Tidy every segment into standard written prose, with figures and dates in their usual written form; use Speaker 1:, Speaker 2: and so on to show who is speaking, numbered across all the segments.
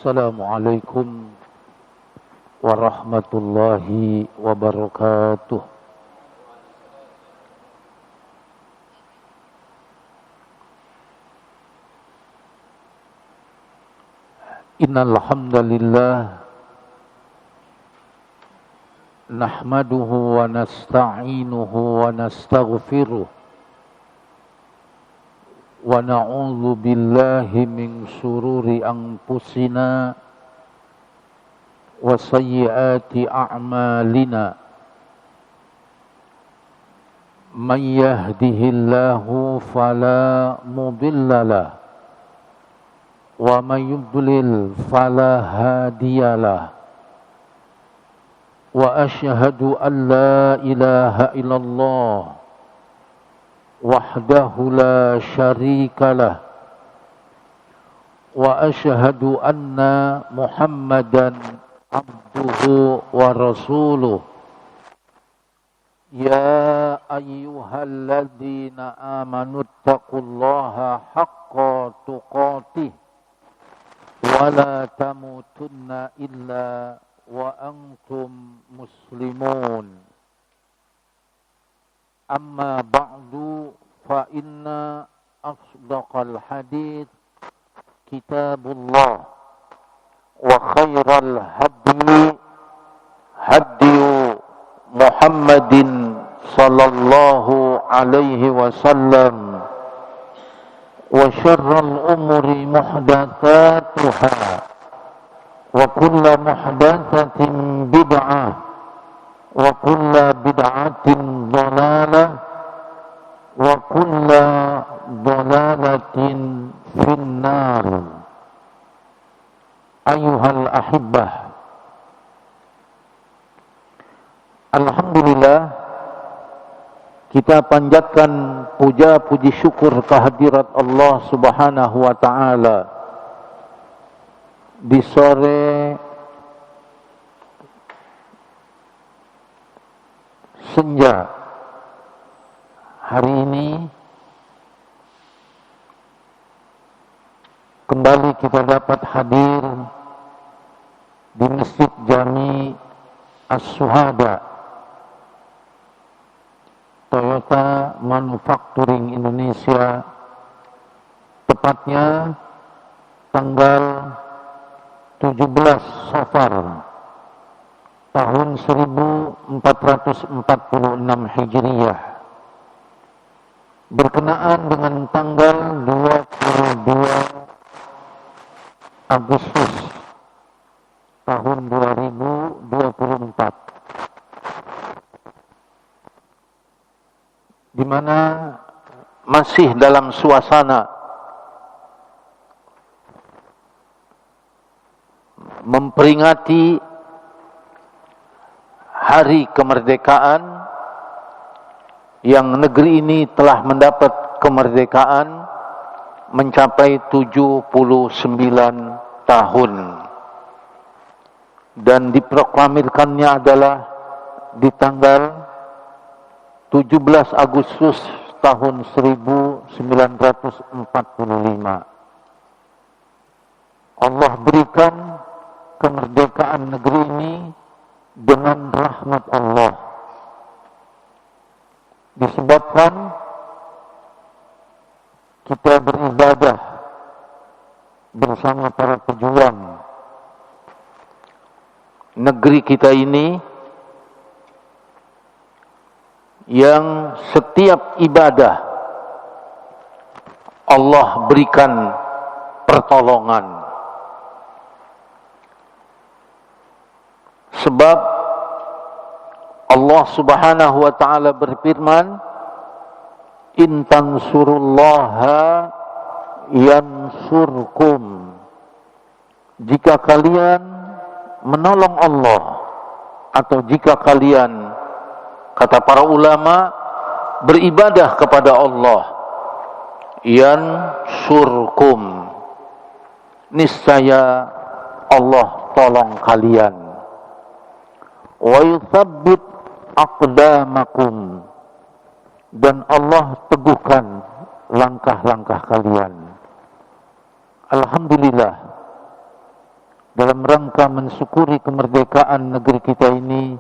Speaker 1: Assalamualaikum warahmatullahi wabarakatuh. Innal hamdalillah nahmaduhu wa nasta'inuhu wa nastaghfiruh wa na'udzu billahi min shururi anfusina wa sayyiati a'malina. Man yahdihillahu fala mudilla lahu wa man yudlil fala hadiyalah. Wa asyhadu an la ilaha illallah wahdahu la syarika lah wa asyhadu anna Muhammadan abduhu wa rasuluh. Ya ayyuhalladzina amanu taqullaha haqqa tuqatih wa la tamutunna illa wa antum muslimun. Amma ba'du fa inna asdaqal hadits kitabullah wa khairal hadi Muhammadin sallallahu alaihi wasallam wa syarrul umuri muhdatsatuha wa kullu muhdatsatin bid'ah wa kullu bid'atin dhalalah wa kullu dhalalatin finnar. Ayuhal ahibbah, alhamdulillah kita panjatkan puja puji syukur kehadirat Allah Subhanahu wa taala di sore senja hari ini. Kembali kita dapat hadir di Masjid Jami As-Suhada Toyota Manufacturing Indonesia, tepatnya tanggal 17 Safar tahun 1446 Hijriah, berkenaan dengan tanggal 22 Agustus tahun 2024, di mana masih dalam suasana memperingati hari kemerdekaan, yang negeri ini telah mendapat kemerdekaan mencapai 79 tahun, dan diproklamirkannya adalah di tanggal 17 Agustus tahun 1945. Allah berikan kemerdekaan negeri ini dengan rahmat Allah, disebabkan kita beribadah bersama para pejuang negeri kita ini, yang setiap ibadah Allah berikan pertolongan. Sebab Allah Subhanahu wa taala berfirman, in tansurullaha yansurkum. Jika kalian menolong Allah, atau jika kalian, kata para ulama, beribadah kepada Allah, yansurkum, niscaya Allah tolong kalian. Wa yuthabbit aqdamakum, dan Allah teguhkan langkah-langkah kalian. Alhamdulillah, dalam rangka mensyukuri kemerdekaan negeri kita ini,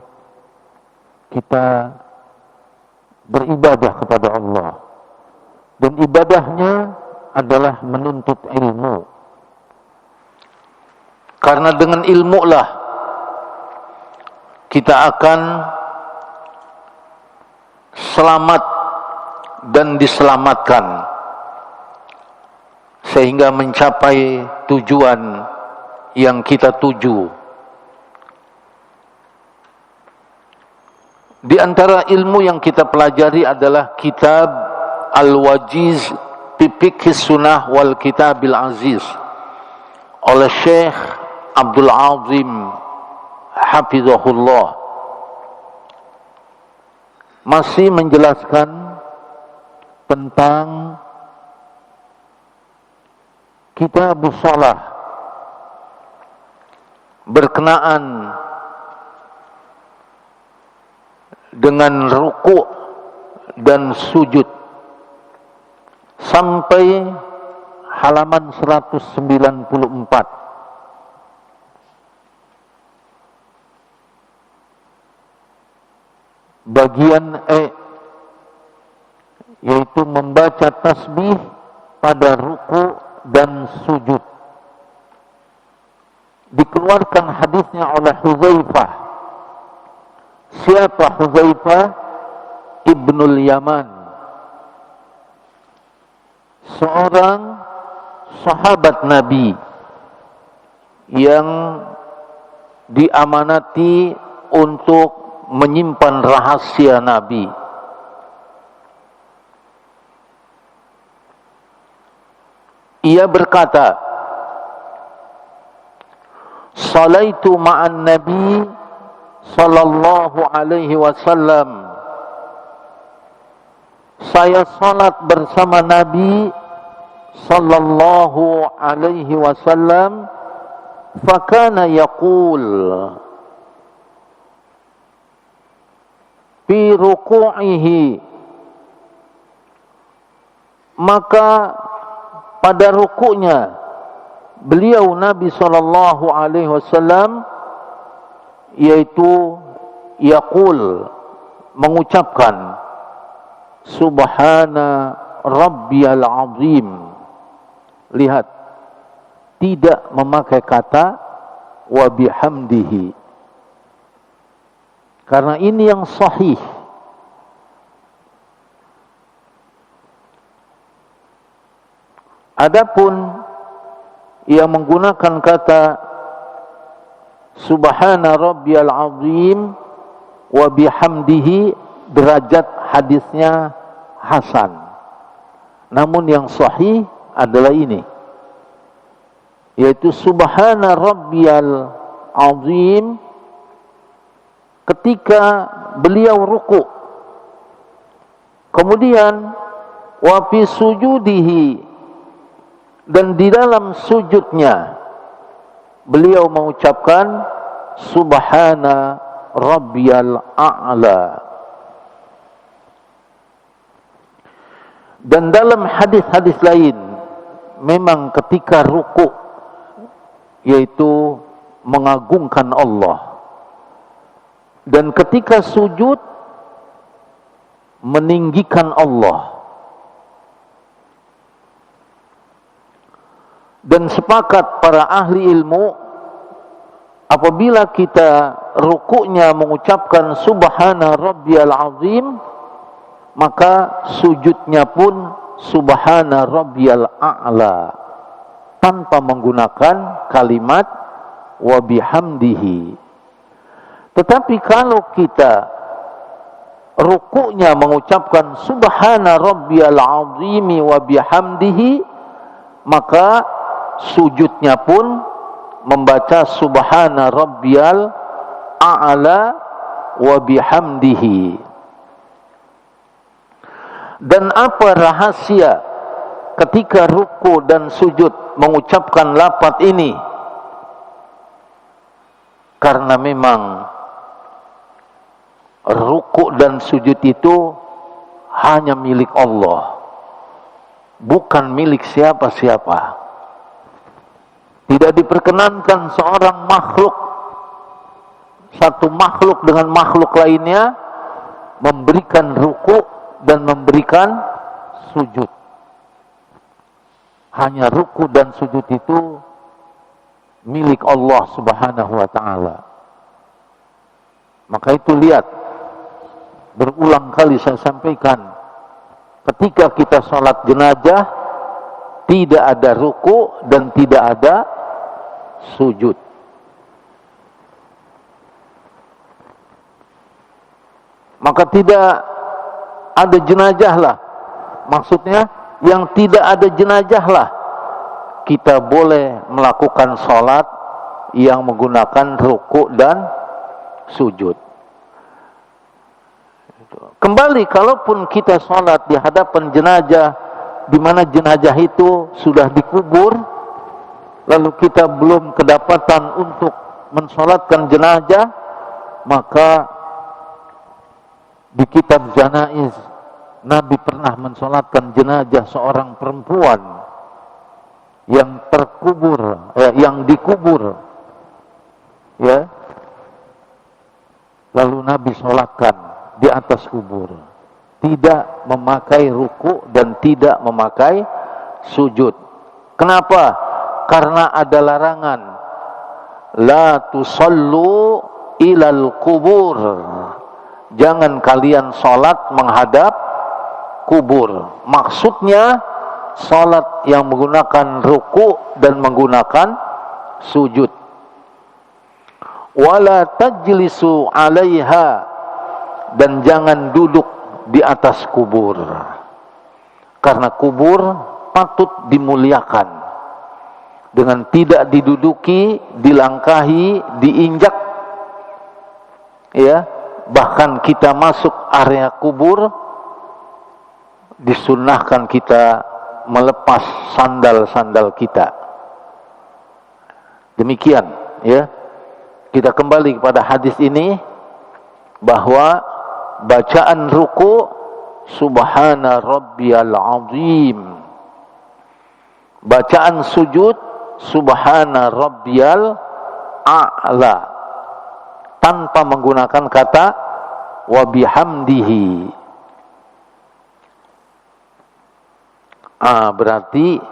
Speaker 1: kita beribadah kepada Allah. Dan ibadahnya adalah menuntut ilmu. Karena dengan ilmu lah kita akan selamat dan diselamatkan sehingga mencapai tujuan yang kita tuju. Di antara ilmu yang kita pelajari adalah kitab Al-Wajiz fi Fiqhis Sunnah wal Kitabil Aziz oleh Syekh Abdul Azim hafizahullah. Masih menjelaskan tentang kitab shalah berkenaan dengan ruku' dan sujud sampai halaman 194. Bagian E, yaitu membaca tasbih pada ruku' dan sujud. Dikeluarkan hadisnya oleh Hudzaifah. Siapa Hudzaifah? Ibnul Yaman, seorang sahabat Nabi yang diamanati untuk menyimpan rahasia Nabi. Ia berkata, "Salaitu ma'an Nabi sallallahu alaihi wasallam." Saya salat bersama Nabi sallallahu alaihi wasallam, fakana yaqul fi ruku'ihi, maka pada rukuknya beliau Nabi sallallahu alaihi wasallam yaitu yaqul, mengucapkan subhana rabbiyal azim. Lihat, tidak memakai kata wa bihamdihi, karena ini yang sahih. Adapun yang menggunakan kata subhana rabbiyal azim wa bihamdihi, derajat hadisnya hasan. Namun yang sahih adalah ini, yaitu subhana rabbiyal azim ketika beliau ruku'. Kemudian wa fi sujudihi, dan di dalam sujudnya beliau mengucapkan subhana rabbiyal a'la. Dan dalam hadis-hadis lain memang ketika ruku' yaitu mengagungkan Allah, dan ketika sujud meninggikan Allah. Dan sepakat para ahli ilmu, apabila kita rukuknya mengucapkan subhana rabbiyal azim, maka sujudnya pun subhana rabbiyal a'la, tanpa menggunakan kalimat wa bihamdihi. Tetapi kalau kita rukuknya mengucapkan subhana rabbiyal azimi wa bihamdihi, maka sujudnya pun membaca subhana rabbiyal a'la wa bihamdihi. Dan apa rahasia ketika ruku dan sujud mengucapkan lafaz ini? Karena memang ruku dan sujud itu hanya milik Allah, bukan milik siapa-siapa. Tidak diperkenankan seorang makhluk, satu makhluk dengan makhluk lainnya memberikan ruku dan memberikan sujud. Hanya ruku dan sujud itu milik Allah Subhanahu wa ta'ala. Maka itu lihat, berulang kali saya sampaikan, ketika kita sholat jenazah tidak ada ruku dan tidak ada sujud. Maka tidak ada jenazah lah. Maksudnya yang tidak ada jenazah lah kita boleh melakukan sholat yang menggunakan ruku dan sujud. Kembali, kalaupun kita sholat di hadapan jenazah, di mana jenazah itu sudah dikubur, lalu kita belum kedapatan untuk mensolatkan jenazah, maka di kitab Janaiz Nabi pernah mensolatkan jenazah seorang perempuan yang terkubur, yang dikubur, ya. Lalu Nabi solatkan di atas kubur, tidak memakai ruku dan tidak memakai sujud. Kenapa? Karena ada larangan, la tusallu ilal kubur. Jangan kalian sholat menghadap kubur. Maksudnya sholat yang menggunakan ruku dan menggunakan sujud. Wala tajlisu alaiha, dan jangan duduk di atas kubur. Karena kubur patut dimuliakan dengan tidak diduduki, dilangkahi, diinjak, ya. Bahkan kita masuk area kubur disunnahkan kita melepas sandal-sandal kita. Demikian, ya. Kita kembali kepada hadis ini, bahwa bacaan ruku subhana rabbiyal azim, bacaan sujud subhana rabbiyal a'la, tanpa menggunakan kata wa bihamdihi. Berarti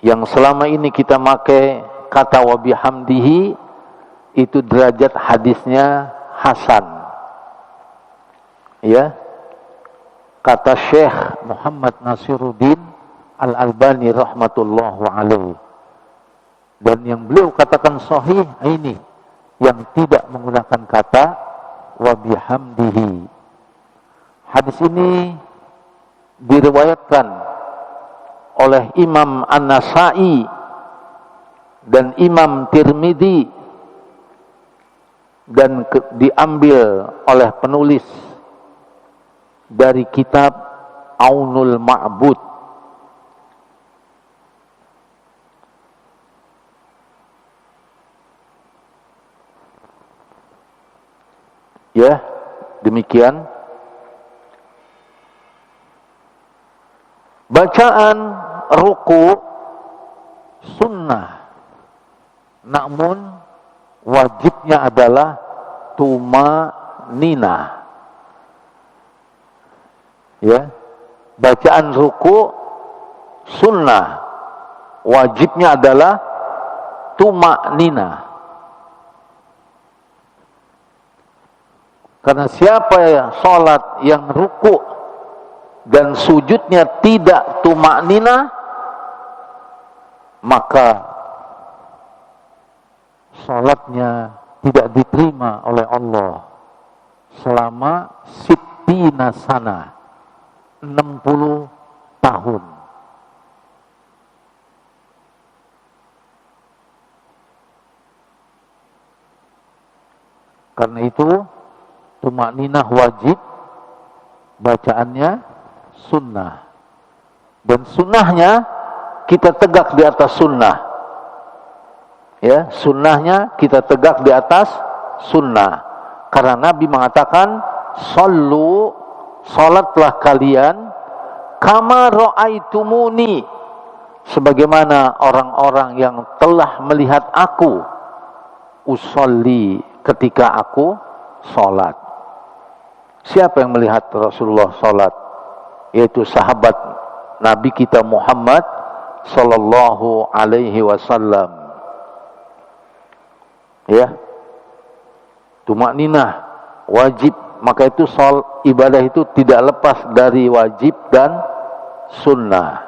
Speaker 1: yang selama ini kita pakai kata wa bihamdihi itu derajat hadisnya hasan. Ya. Kata Syekh Muhammad Nasiruddin Al-Albani rahmatullahu alaihi. Dan yang beliau katakan sahih ini yang tidak menggunakan kata wa bihamdihi. Hadis ini diriwayatkan oleh Imam An-Nasa'i dan Imam Tirmidzi dan diambil oleh penulis dari kitab Aunul Ma'bud. Ya, demikian. Bacaan ruku sunnah, namun wajibnya adalah tumanina. Ya, bacaan ruku sunnah, wajibnya adalah tumanina. Karena siapa yang sholat yang ruku dan sujudnya tidak tumanina, maka sholatnya tidak diterima oleh Allah selama sittina sana, 60 tahun. Karena itu tumakninah wajib, bacaannya sunnah. Dan sunnahnya kita tegak di atas sunnah. Ya, sunnahnya kita tegak di atas sunnah. Karena Nabi mengatakan, salatlah kalian kama ra'aitumuni, sebagaimana orang-orang yang telah melihat aku usolli ketika aku sholat. Siapa yang melihat Rasulullah sholat? Yaitu sahabat Nabi kita Muhammad sallallahu alaihi wasallam. Ya, tumakninah wajib, maka itu ibadah itu tidak lepas dari wajib dan sunnah.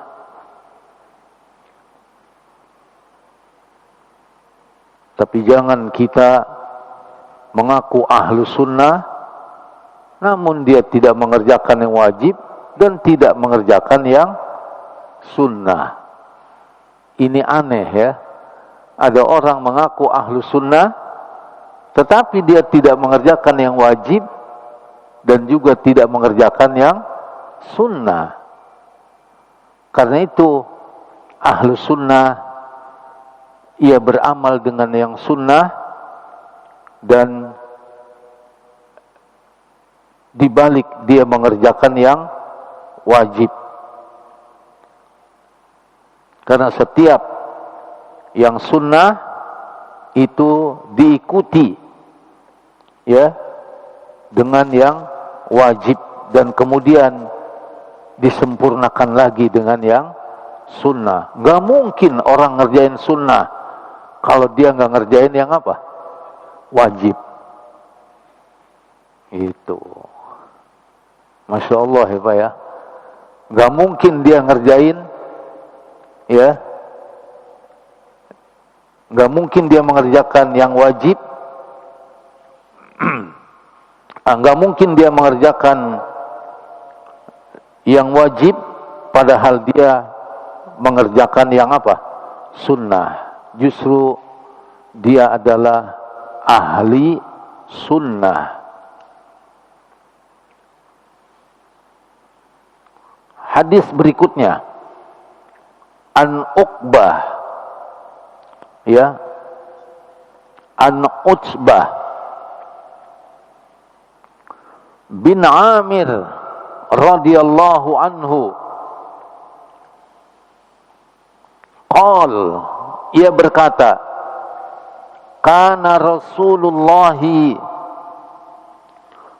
Speaker 1: Tapi jangan kita mengaku ahlu sunnah, namun dia tidak mengerjakan yang wajib dan tidak mengerjakan yang sunnah. Ini aneh ya. Ada orang mengaku ahlu sunnah, tetapi dia tidak mengerjakan yang wajib dan juga tidak mengerjakan yang sunnah. Karena itu ahlu sunnah, ia beramal dengan yang sunnah, dan dibalik dia mengerjakan yang wajib. Karena setiap yang sunnah itu diikuti ya dengan yang wajib, dan kemudian disempurnakan lagi dengan yang sunnah. Gak mungkin orang ngerjain sunnah kalau dia gak ngerjain yang apa? Wajib. Itu Masya Allah ya Pak ya. Gak mungkin dia ngerjain ya, gak mungkin dia mengerjakan yang wajib, gak mungkin dia mengerjakan yang wajib padahal dia mengerjakan yang apa? Sunnah. Justru dia adalah ahli sunnah. Hadis berikutnya, an Uqbah ya, an Utsbah bin Amir radhiyallahu anhu qal, ia berkata, kana Rasulullah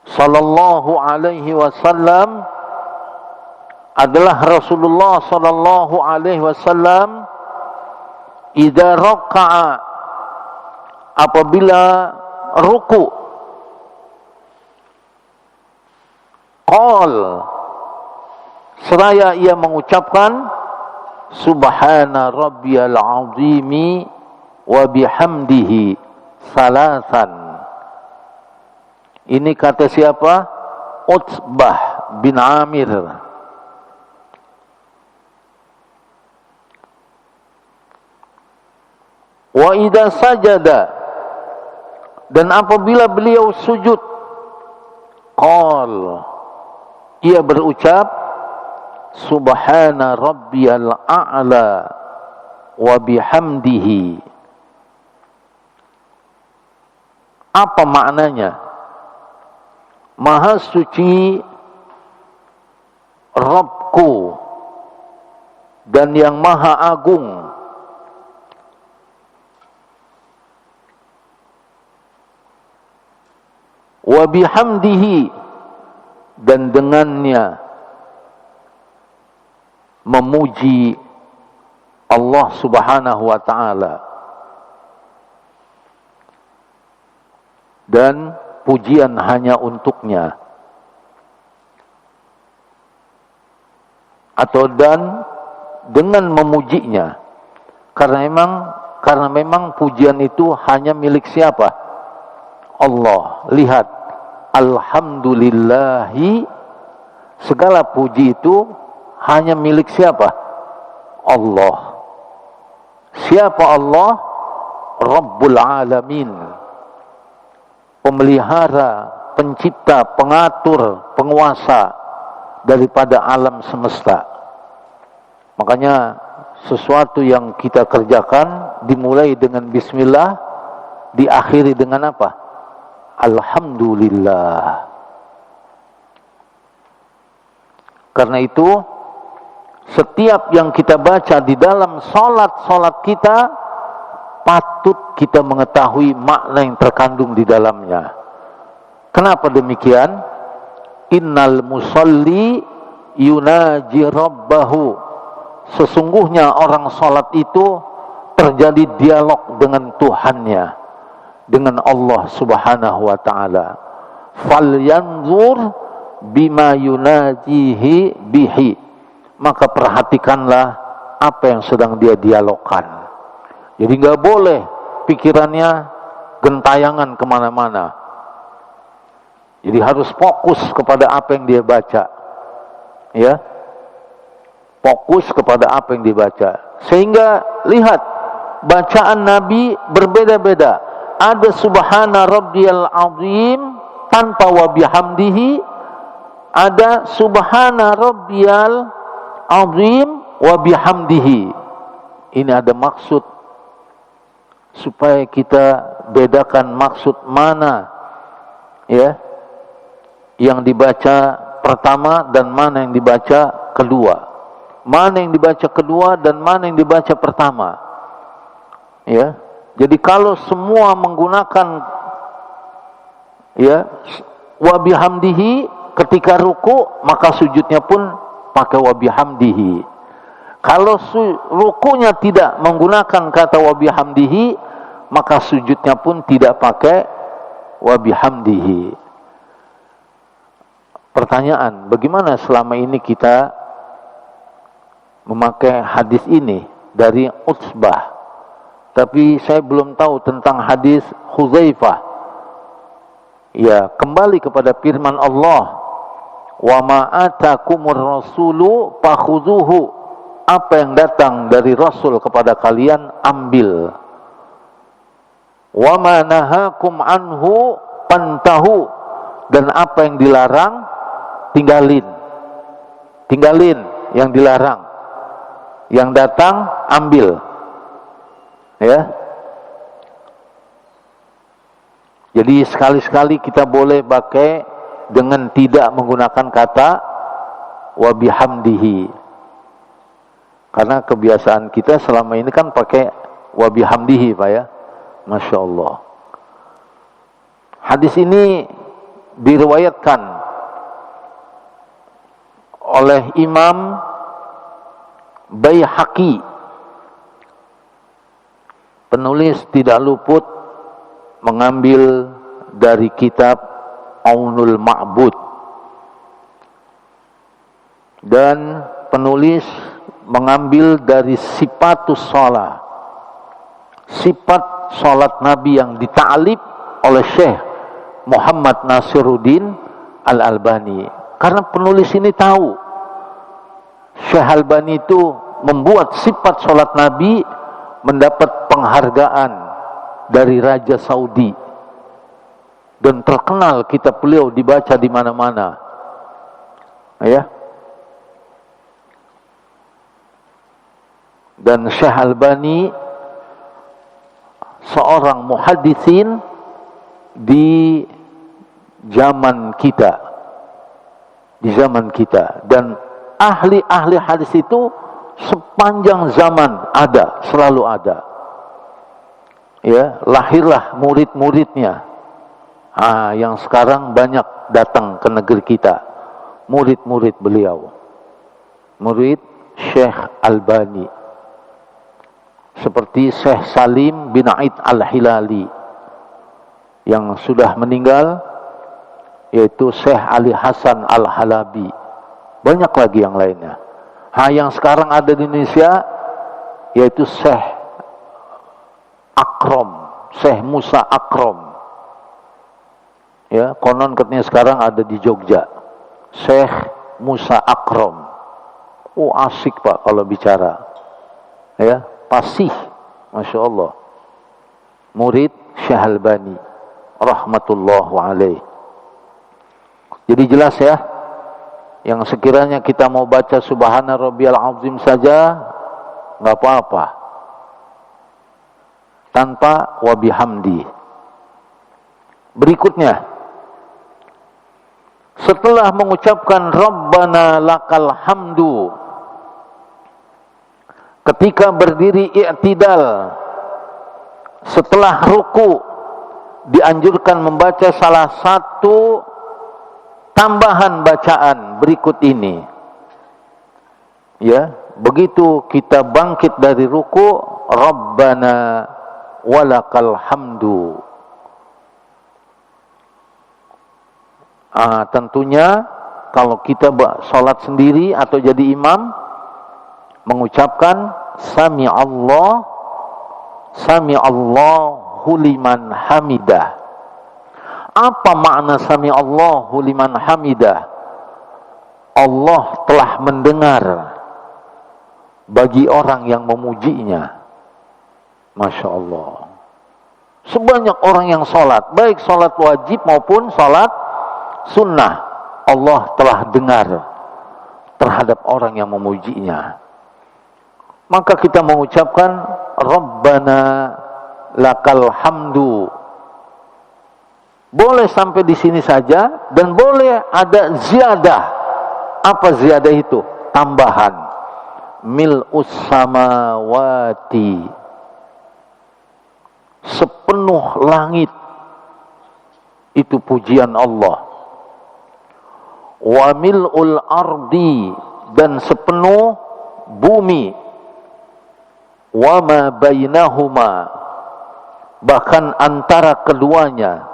Speaker 1: sallallahu alaihi wasallam, adalah Rasulullah sallallahu alaihi wasallam, idza raka'a, apabila ruku, qal, seraya ia mengucapkan subhana rabbiyal azimi wa bihamdihi salasan. Ini kata siapa? Utsbah bin Amir. Wa idza sajada, dan apabila beliau sujud, qal, ia berucap subhana rabbiyal a'la wa bihamdihi. Apa maknanya? Maha suci Rabbku dan yang maha agung, wa bihamdihi, dan dengannya memuji Allah subhanahu wa ta'ala, dan pujian hanya untuknya, atau dan dengan memujinya, karena memang pujian itu hanya milik siapa? Allah. Lihat, alhamdulillahi, segala puji itu hanya milik siapa? Allah. Siapa Allah? Rabbul Alamin, pemelihara, pencipta, pengatur, penguasa daripada alam semesta. Makanya sesuatu yang kita kerjakan dimulai dengan bismillah, diakhiri dengan apa? Alhamdulillah. Karena itu setiap yang kita baca di dalam salat kita patut kita mengetahui makna yang terkandung di dalamnya. Kenapa demikian? Innal musalli yunaji rabbahu. Sesungguhnya orang salat itu terjadi dialog dengan Tuhannya, dengan Allah Subhanahu wa taala. Falyanzur bima yunajihi bihi. Maka perhatikanlah apa yang sedang dia dialogkan. Jadi nggak boleh pikirannya gentayangan kemana-mana. Jadi harus fokus kepada apa yang dia baca, ya, fokus kepada apa yang dibaca. Sehingga lihat, bacaan Nabi berbeda-beda. Ada subhana rabbiyal azim tanpa wa bihamdihi, ada subhana rabbiyal azim wa bihamdihi. Ini ada maksud supaya kita bedakan maksud mana, ya, yang dibaca pertama dan mana yang dibaca kedua, mana yang dibaca kedua dan mana yang dibaca pertama, ya. Jadi kalau semua menggunakan, ya, wa bihamdihi ketika ruku, maka sujudnya pun pakai wa bihamdihi. Kalau rukunya tidak menggunakan kata wa bihamdihi, maka sujudnya pun tidak pakai wa bihamdihi. Pertanyaan, bagaimana selama ini kita memakai hadis ini dari Utsbah, tapi saya belum tahu tentang hadis Hudzaifah. Ya, kembali kepada firman Allah, wa ma atakumur rasulu fakhudhuhu. Apa yang datang dari Rasul kepada kalian, ambil. Wa ma nahakum anhu pantahu. Dan apa yang dilarang, tinggalin. Tinggalin yang dilarang. Yang datang, ambil. Ya. Jadi sekali-sekali kita boleh pakai dengan tidak menggunakan kata wa bihamdihi. Karena kebiasaan kita selama ini kan pakai wa bihamdihi, Pak, ya. Masya Allah. Hadis ini diriwayatkan oleh Imam Baihaqi. Penulis tidak luput mengambil dari kitab Aunul Ma'bud. Dan penulis mengambil dari sifatus shalah, sifat salat Nabi yang dita'alib oleh Syekh Muhammad Nasiruddin Al-Albani. Karena penulis ini tahu Syekh Albani itu membuat sifat salat Nabi mendapat penghargaan dari Raja Saudi, dan terkenal kitab beliau dibaca di mana-mana, ya. Dan Syekh Albani seorang muhaddisin di zaman kita, dan ahli-ahli hadis itu sepanjang zaman ada, selalu ada. Ya, lahirlah murid-muridnya. Yang sekarang banyak datang ke negeri kita, murid-murid beliau, murid Syekh Albani. Seperti Syekh Salim bin Aid Al-Hilali yang sudah meninggal, yaitu Syekh Ali Hasan Al-Halabi. Banyak lagi yang lainnya. Yang sekarang ada di Indonesia yaitu Syekh Akrom, Syekh Musa Akrom. Ya, konon katanya sekarang ada di Jogja. Syekh Musa Akrom. Asik, Pak, kalau bicara. Ya, fasih, Masya Allah. Murid Syekh Albani rahmatullah alaih. Jadi jelas ya, yang sekiranya kita mau baca subhana rabbiyal azim saja nggak apa-apa tanpa wa bihamdi. Berikutnya, setelah mengucapkan Rabbana lakal hamdu, ketika berdiri i'tidal, setelah ruku dianjurkan membaca salah satu tambahan bacaan berikut ini. Ya, begitu kita bangkit dari ruku, Rabbana walakal hamdu. Tentunya kalau kita sholat sendiri atau jadi imam, mengucapkan Sami Allahu liman hamidah. Apa makna Sami Allahu liman hamidah? Allah telah mendengar bagi orang yang memujinya. Masya Allah. Sebanyak orang yang sholat, baik sholat wajib maupun sholat sunnah, Allah telah dengar terhadap orang yang memujinya. Maka kita mengucapkan Rabbana lakal hamdu. Boleh sampai di sini saja, dan boleh ada ziyadah. Apa ziyadah itu? Tambahan. Mil'us samawati, sepenuh langit itu pujian Allah. Wa mil'ul ardi, dan sepenuh bumi. Wa ma bainahuma, bahkan antara keduanya.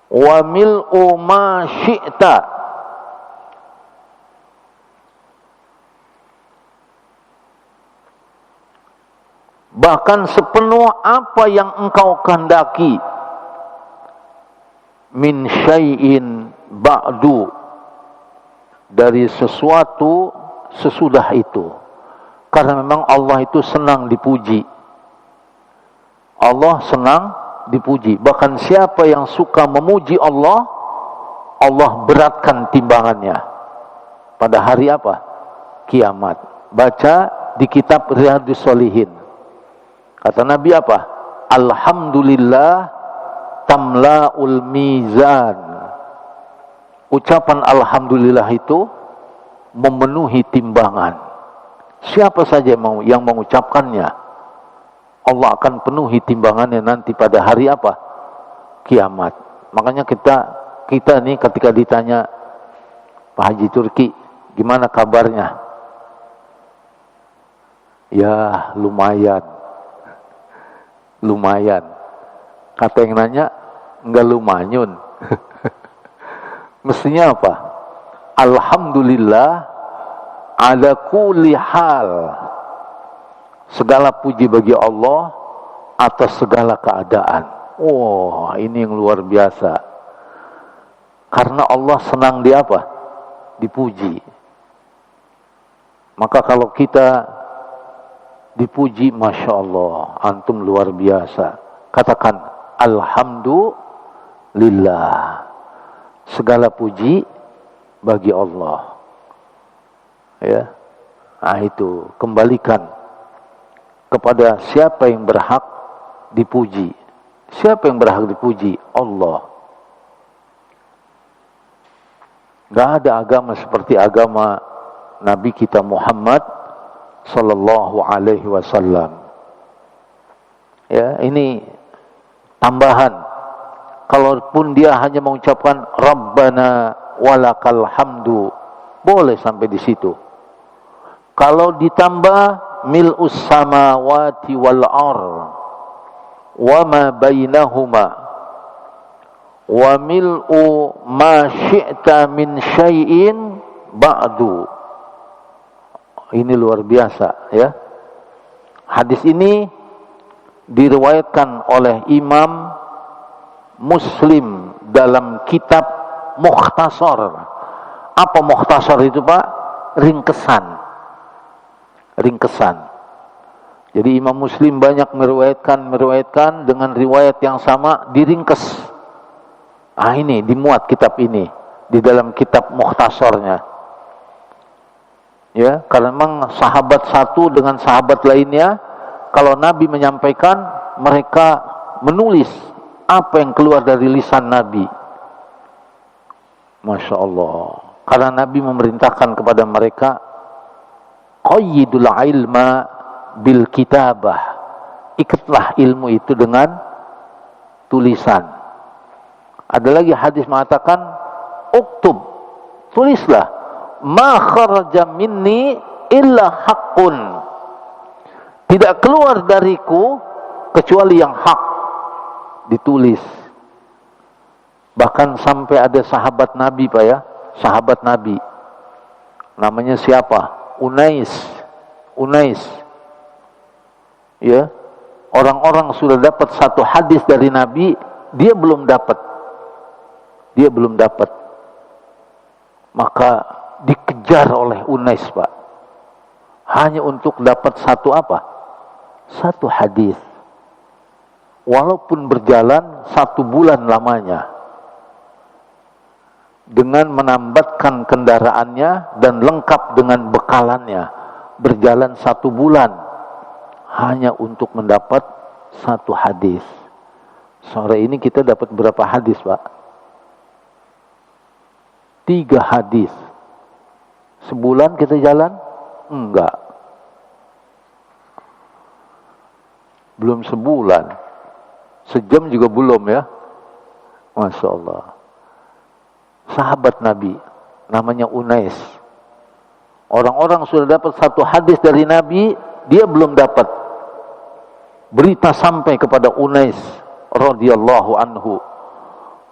Speaker 1: Wa mil'u ma syi'ta, bahkan sepenuh apa yang engkau kehendaki. Min syai'in ba'du, dari sesuatu sesudah itu. Karena memang Allah itu senang dipuji. Allah senang dipuji. Bahkan siapa yang suka memuji Allah, Allah beratkan timbangannya. Pada hari apa? Kiamat. Baca di kitab Riyadhus Shalihin. Kata Nabi apa? Alhamdulillah tamla'ul mizan. Ucapan Alhamdulillah itu memenuhi timbangan. Siapa saja yang mengucapkannya, Allah akan penuhi timbangannya nanti pada hari apa? Kiamat. Makanya kita nih ketika ditanya, Pak Haji Turki, gimana kabarnya? Ya lumayan. Lumayan. Kata yang nanya, enggak lumanyun. Mestinya apa? Alhamdulillah ala kulli hal. Segala puji bagi Allah atas segala keadaan. Wah, ini yang luar biasa. Karena Allah senang di apa? Dipuji. Maka kalau kita dipuji, Masya Allah, antum luar biasa. Katakan, Alhamdulillah. Segala puji bagi Allah. Ya. Nah itu, kembalikan kepada siapa yang berhak dipuji. Siapa yang berhak dipuji? Allah. Gak ada agama seperti agama Nabi kita Muhammad Sallallahu Alaihi Wasallam. Ya, ini tambahan. Kalaupun dia hanya mengucapkan Rabbana walakal hamdu, boleh sampai di situ. Kalau ditambah mil'us samawati wal ar wa ma bainahuma wa mil'u ma syi'ta min syai'in ba'du. Ini luar biasa ya. Hadis ini diriwayatkan oleh Imam Muslim dalam kitab Mukhtasar. Apa Mukhtasar itu, Pak? Ringkesan. Ringkesan. Jadi Imam Muslim banyak meriwayatkan dengan riwayat yang sama diringkes. Ini dimuat kitab ini di dalam kitab Mukhtasarnya. Ya, karena memang sahabat satu dengan sahabat lainnya, kalau Nabi menyampaikan, mereka menulis apa yang keluar dari lisan Nabi. Masya Allah. Karena Nabi memerintahkan kepada mereka qayyidul ilma bil kitabah, ikatlah ilmu itu dengan tulisan. Ada lagi hadis mengatakan uktub, tulislah, ma kharaja minni illa haqqun, tidak keluar dariku kecuali yang hak, ditulis. Bahkan sampai ada sahabat Nabi, Pak ya, sahabat Nabi, namanya siapa? Unais. Ya, orang-orang sudah dapat satu hadis dari Nabi, dia belum dapat. Maka dikejar oleh Unais, Pak, hanya untuk dapat satu apa? Satu hadis. Walaupun berjalan 1 bulan lamanya, dengan menambatkan kendaraannya dan lengkap dengan bekalannya, berjalan 1 bulan hanya untuk mendapat satu hadis. Sore ini kita dapat berapa hadis, Pak? 3 hadis. Sebulan kita jalan? Enggak. Belum sebulan. Sejam juga belum ya. Masya Allah. Sahabat Nabi, namanya Unais. Orang-orang sudah dapat satu hadis dari Nabi, dia belum dapat. Berita sampai kepada Unais radhiyallahu anhu.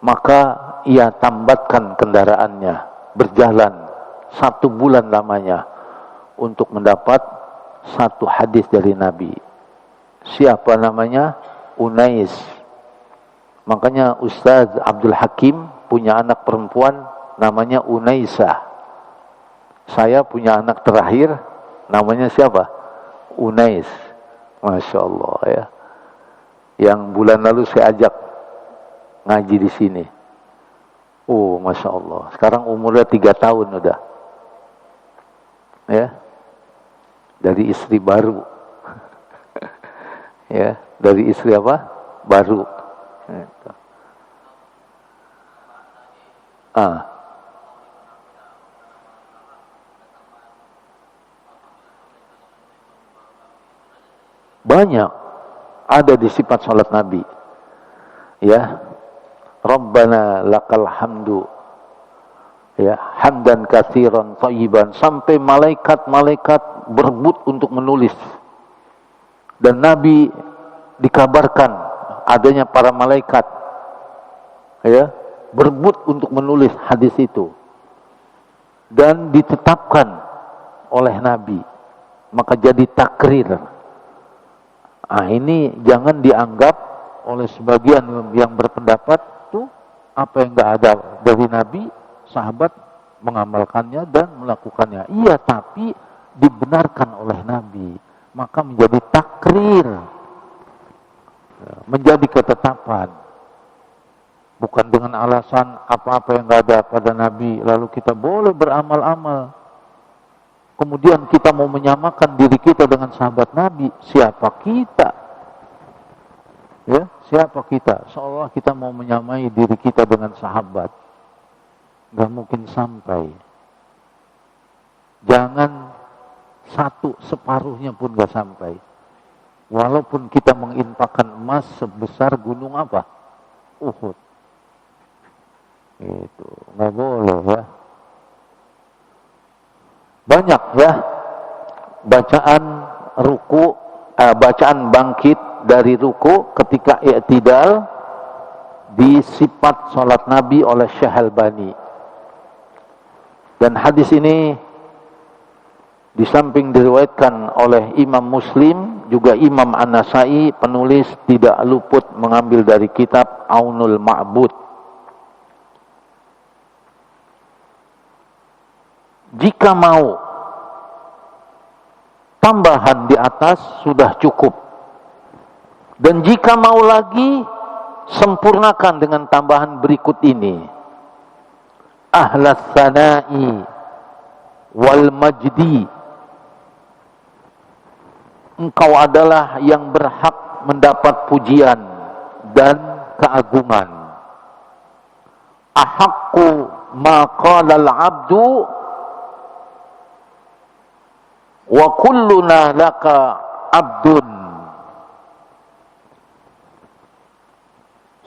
Speaker 1: Maka ia tambatkan kendaraannya, berjalan 1 bulan lamanya untuk mendapat satu hadis dari Nabi. Siapa namanya? Unais. Makanya Ustaz Abdul Hakim punya anak perempuan namanya Unaisah. Saya punya anak terakhir namanya siapa? Unais. Masya Allah ya. Yang bulan lalu saya ajak ngaji di sini. Oh, Masya Allah. Sekarang umurnya 3 tahun udah. Ya. Dari istri baru. Ya, dari istri apa? Baru. Banyak ada di sifat salat Nabi. Ya. Rabbana lakal hamdu, ya, hamdan katsiran thayyiban, sampai malaikat-malaikat berebut untuk menulis. Dan Nabi dikabarkan adanya para malaikat, ya, berebut untuk menulis hadis itu. Dan ditetapkan oleh Nabi, maka jadi takrir. Ini jangan dianggap oleh sebagian yang berpendapat tuh apa yang enggak ada dari Nabi, sahabat mengamalkannya dan melakukannya. Iya, tapi dibenarkan oleh Nabi, maka menjadi takrir, menjadi ketetapan. Bukan dengan alasan apa-apa yang enggak ada pada Nabi lalu kita boleh beramal-amal. Kemudian kita mau menyamakan diri kita dengan sahabat Nabi. Siapa kita? Ya, siapa kita? Seolah kita mau menyamai diri kita dengan sahabat. Gak mungkin sampai. Jangan satu separuhnya pun gak sampai. Walaupun kita menginfakkan emas sebesar gunung apa? Uhud. Itu gak boleh ya. Banyak ya bacaan ruku, bacaan bangkit dari ruku ketika i'tidal di sifat salat Nabi oleh Syekh Albani. Dan hadis ini di samping diriwayatkan oleh Imam Muslim, juga Imam An-Nasai penulis tidak luput mengambil dari kitab Aunul Ma'bud. Jika mau tambahan di atas sudah cukup. Dan jika mau lagi, sempurnakan dengan tambahan berikut ini. Ahlas sana'i wal majdi. Engkau adalah yang berhak mendapat pujian dan keagungan. Ahaqqu ma qala al-'abdu wa kulluna laka abdun.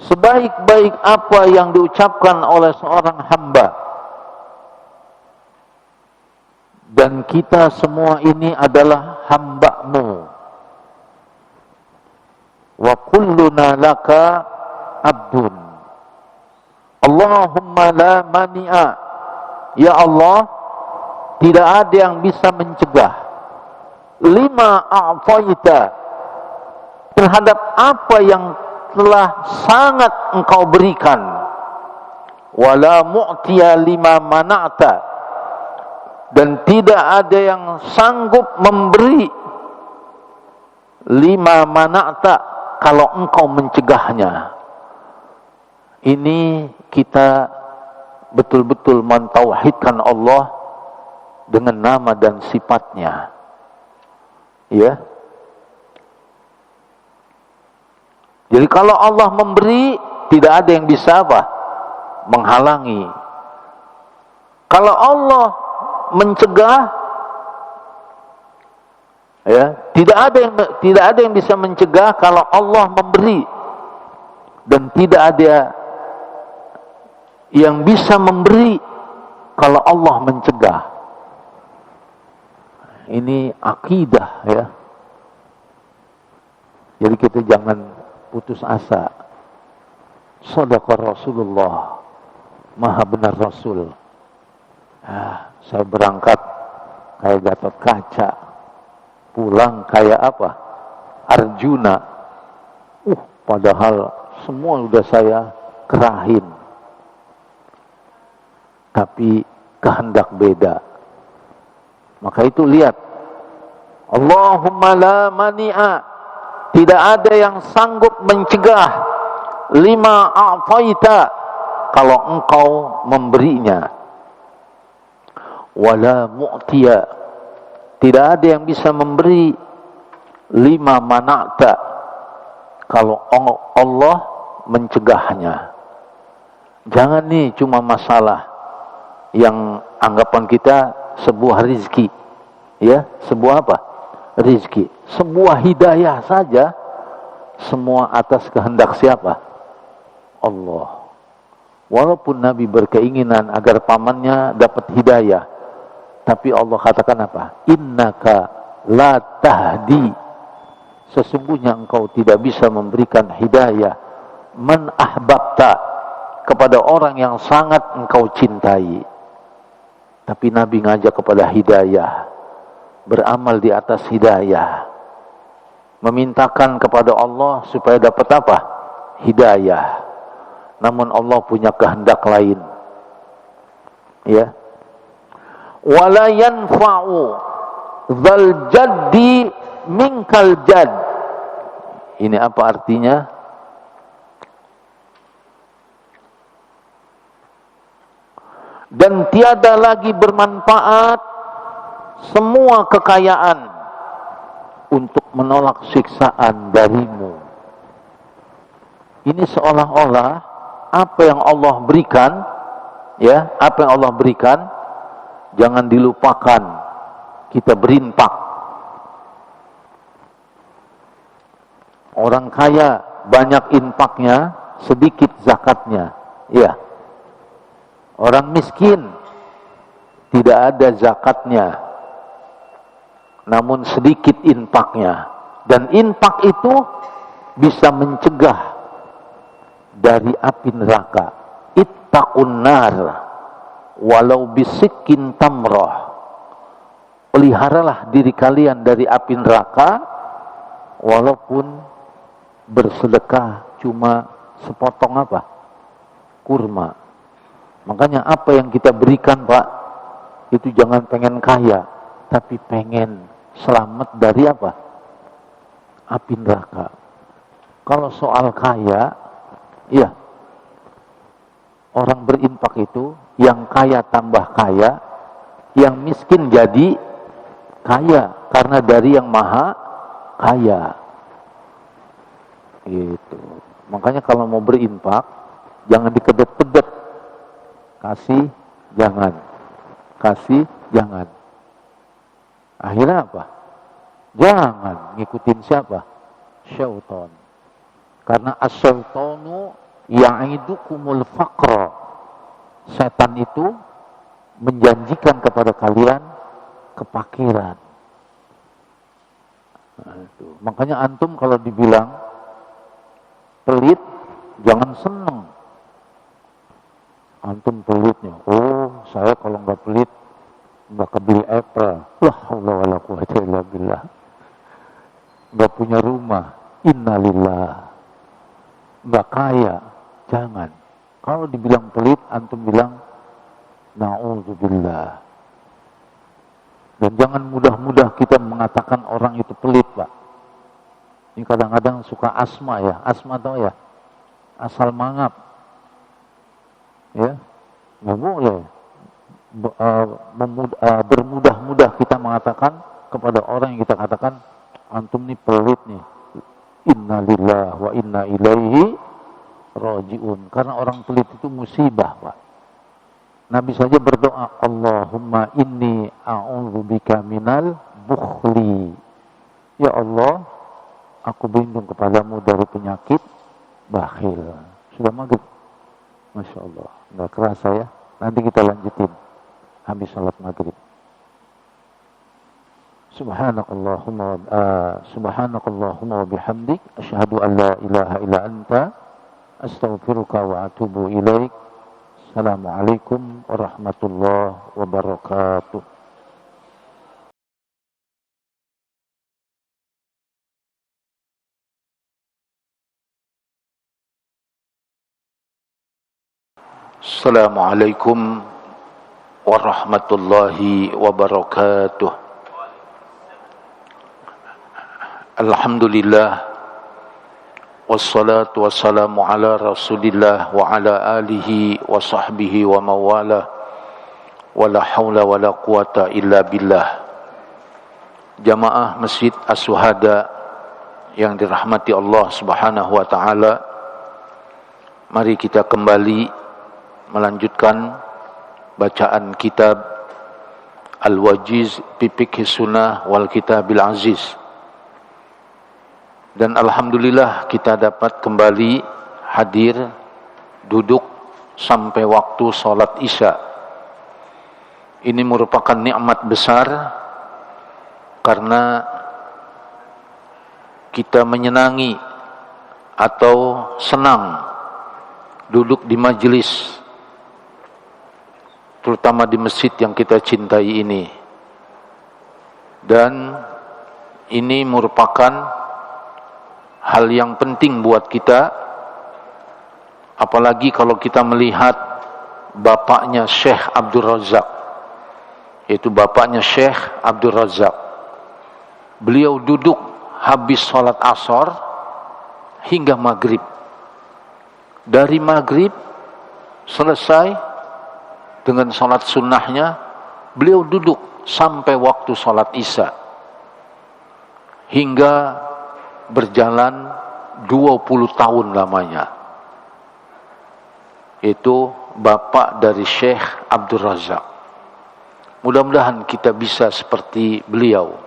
Speaker 1: Sebaik-baik apa yang diucapkan oleh seorang hamba, dan kita semua ini adalah hamba-Mu. Wa kulluna laka abdun. Allahumma la mani'a. Ya Allah, tidak ada yang bisa mencegah lima a'taita, terhadap apa yang telah sangat Engkau berikan. Wala mu'tiya lima mana'ta, dan tidak ada yang sanggup memberi lima mana'ta kalau Engkau mencegahnya. Ini kita betul-betul mentauhidkan Allah dengan nama dan sifatnya. Ya. Jadi kalau Allah memberi, tidak ada yang bisa apa? Menghalangi. Kalau Allah mencegah, ya, tidak ada yang bisa mencegah kalau Allah memberi, dan tidak ada yang bisa memberi kalau Allah mencegah. Ini akidah, ya. Jadi kita jangan putus asa. Shadaqa Rasulullah, maha benar Rasul. Saya berangkat kayak Gatot Kaca, pulang kayak apa? Arjuna. Padahal semua udah saya kerahin, tapi kehendak beda. Maka itu lihat, Allahumma la mani'a, tidak ada yang sanggup mencegah lima a'taita, kalau Engkau memberinya. Wala mu'tiya, tidak ada yang bisa memberi lima mana'ta, kalau Allah mencegahnya. Jangan nih cuma masalah yang anggapan kita sebuah rizki, ya, sebuah apa? Rizki, sebuah hidayah saja, semua atas kehendak siapa? Allah. Walaupun Nabi berkeinginan agar pamannya dapat hidayah, tapi Allah katakan apa? Innaka la tahdi, sesungguhnya engkau tidak bisa memberikan hidayah man ahbabta, kepada orang yang sangat engkau cintai. Tapi Nabi ngajak kepada hidayah, beramal di atas hidayah, memintakan kepada Allah supaya dapat apa? Hidayah. Namun Allah punya kehendak lain. Ya. Wala yanfa'u dzal jaddi minkal jadd. Ini apa artinya? Dan tiada lagi bermanfaat semua kekayaan untuk menolak siksaan darimu. Ini seolah-olah apa yang Allah berikan, ya, apa yang Allah berikan jangan dilupakan, kita berinfak. Orang kaya banyak infaknya, sedikit zakatnya, ya. Orang miskin tidak ada zakatnya, namun sedikit infaknya. Dan infak itu bisa mencegah dari api neraka. Ittaqun nar walau bisikin tamrah. Peliharalah diri kalian dari api neraka, walaupun bersedekah cuma sepotong apa? Kurma. Makanya apa yang kita berikan, Pak, itu jangan pengen kaya, tapi pengen selamat dari apa? Api neraka. Kalau soal kaya, ya, orang berinfak itu, yang kaya tambah kaya, yang miskin jadi kaya, karena dari yang maha kaya. Gitu. Makanya kalau mau berinfak, jangan dikedet-kedet. Kasih, jangan. Kasih, jangan. Akhirnya apa? Jangan ngikutin siapa? Syaitan. Karena as-syaitanu ya'idukumul faqra. Setan itu menjanjikan kepada kalian kepakiran. Nah, itu. Makanya antum kalau dibilang pelit, jangan seneng. Antum pelitnya, oh saya kalau nggak pelit nggak kebeli Apple. La haula wala quwwata illa billah. Nggak punya rumah, innalillah. Nggak kaya, jangan. Kalau dibilang pelit, antum bilang na'udzubillah. Dan jangan mudah-mudah kita mengatakan orang itu pelit, Pak. Ini kadang-kadang suka asma ya, asma tau ya, asal mangap. Ya, nggak boleh bermudah-mudah kita mengatakan kepada orang yang kita katakan antum nih pelit nih. Innalillah wa inna ilaihi raji'un. Karena orang pelit itu musibah, Pak. Nabi saja berdoa, Allahumma inni a'udzubika minal bukhli. Ya Allah, aku berlindung kepadamu dari penyakit bakhil. Sudah maghrib. Masya Allah, nggak kerasa ya. Nanti kita lanjutin habis salat maghrib. Subhanakallahumma wa bihamdik asyhadu an la ilaha illa anta astaghfiruka wa atubu ilaik. Assalamualaikum warahmatullahi wabarakatuh. Assalamualaikum warahmatullahi wabarakatuh. Alhamdulillah wassalatu wassalamu ala rasulillah wa ala alihi wa sahbihi wa mawala wa la hawla wa la quwata illa billah. Jamaah Masjid As-Suhada yang dirahmati Allah subhanahu wa ta'ala, mari kita kembali melanjutkan bacaan kitab Al-Wajiz fi Fiqh Sunnah wal Kitabil Aziz. Dan alhamdulillah kita dapat kembali hadir, duduk sampai waktu sholat isya. Ini merupakan nikmat besar karena kita menyenangi atau senang duduk di majelis, terutama di masjid yang kita cintai ini. Dan ini merupakan hal yang penting buat kita, apalagi kalau kita melihat bapaknya Syekh Abdul Razak, yaitu bapaknya Syekh Abdul Razak. Beliau duduk habis sholat asar hingga maghrib. Dari maghrib selesai dengan sholat sunnahnya, beliau duduk sampai waktu sholat isya. Hingga berjalan 20 tahun lamanya. Itu bapak dari Syekh Abdul Razak. Mudah-mudahan kita bisa seperti beliau.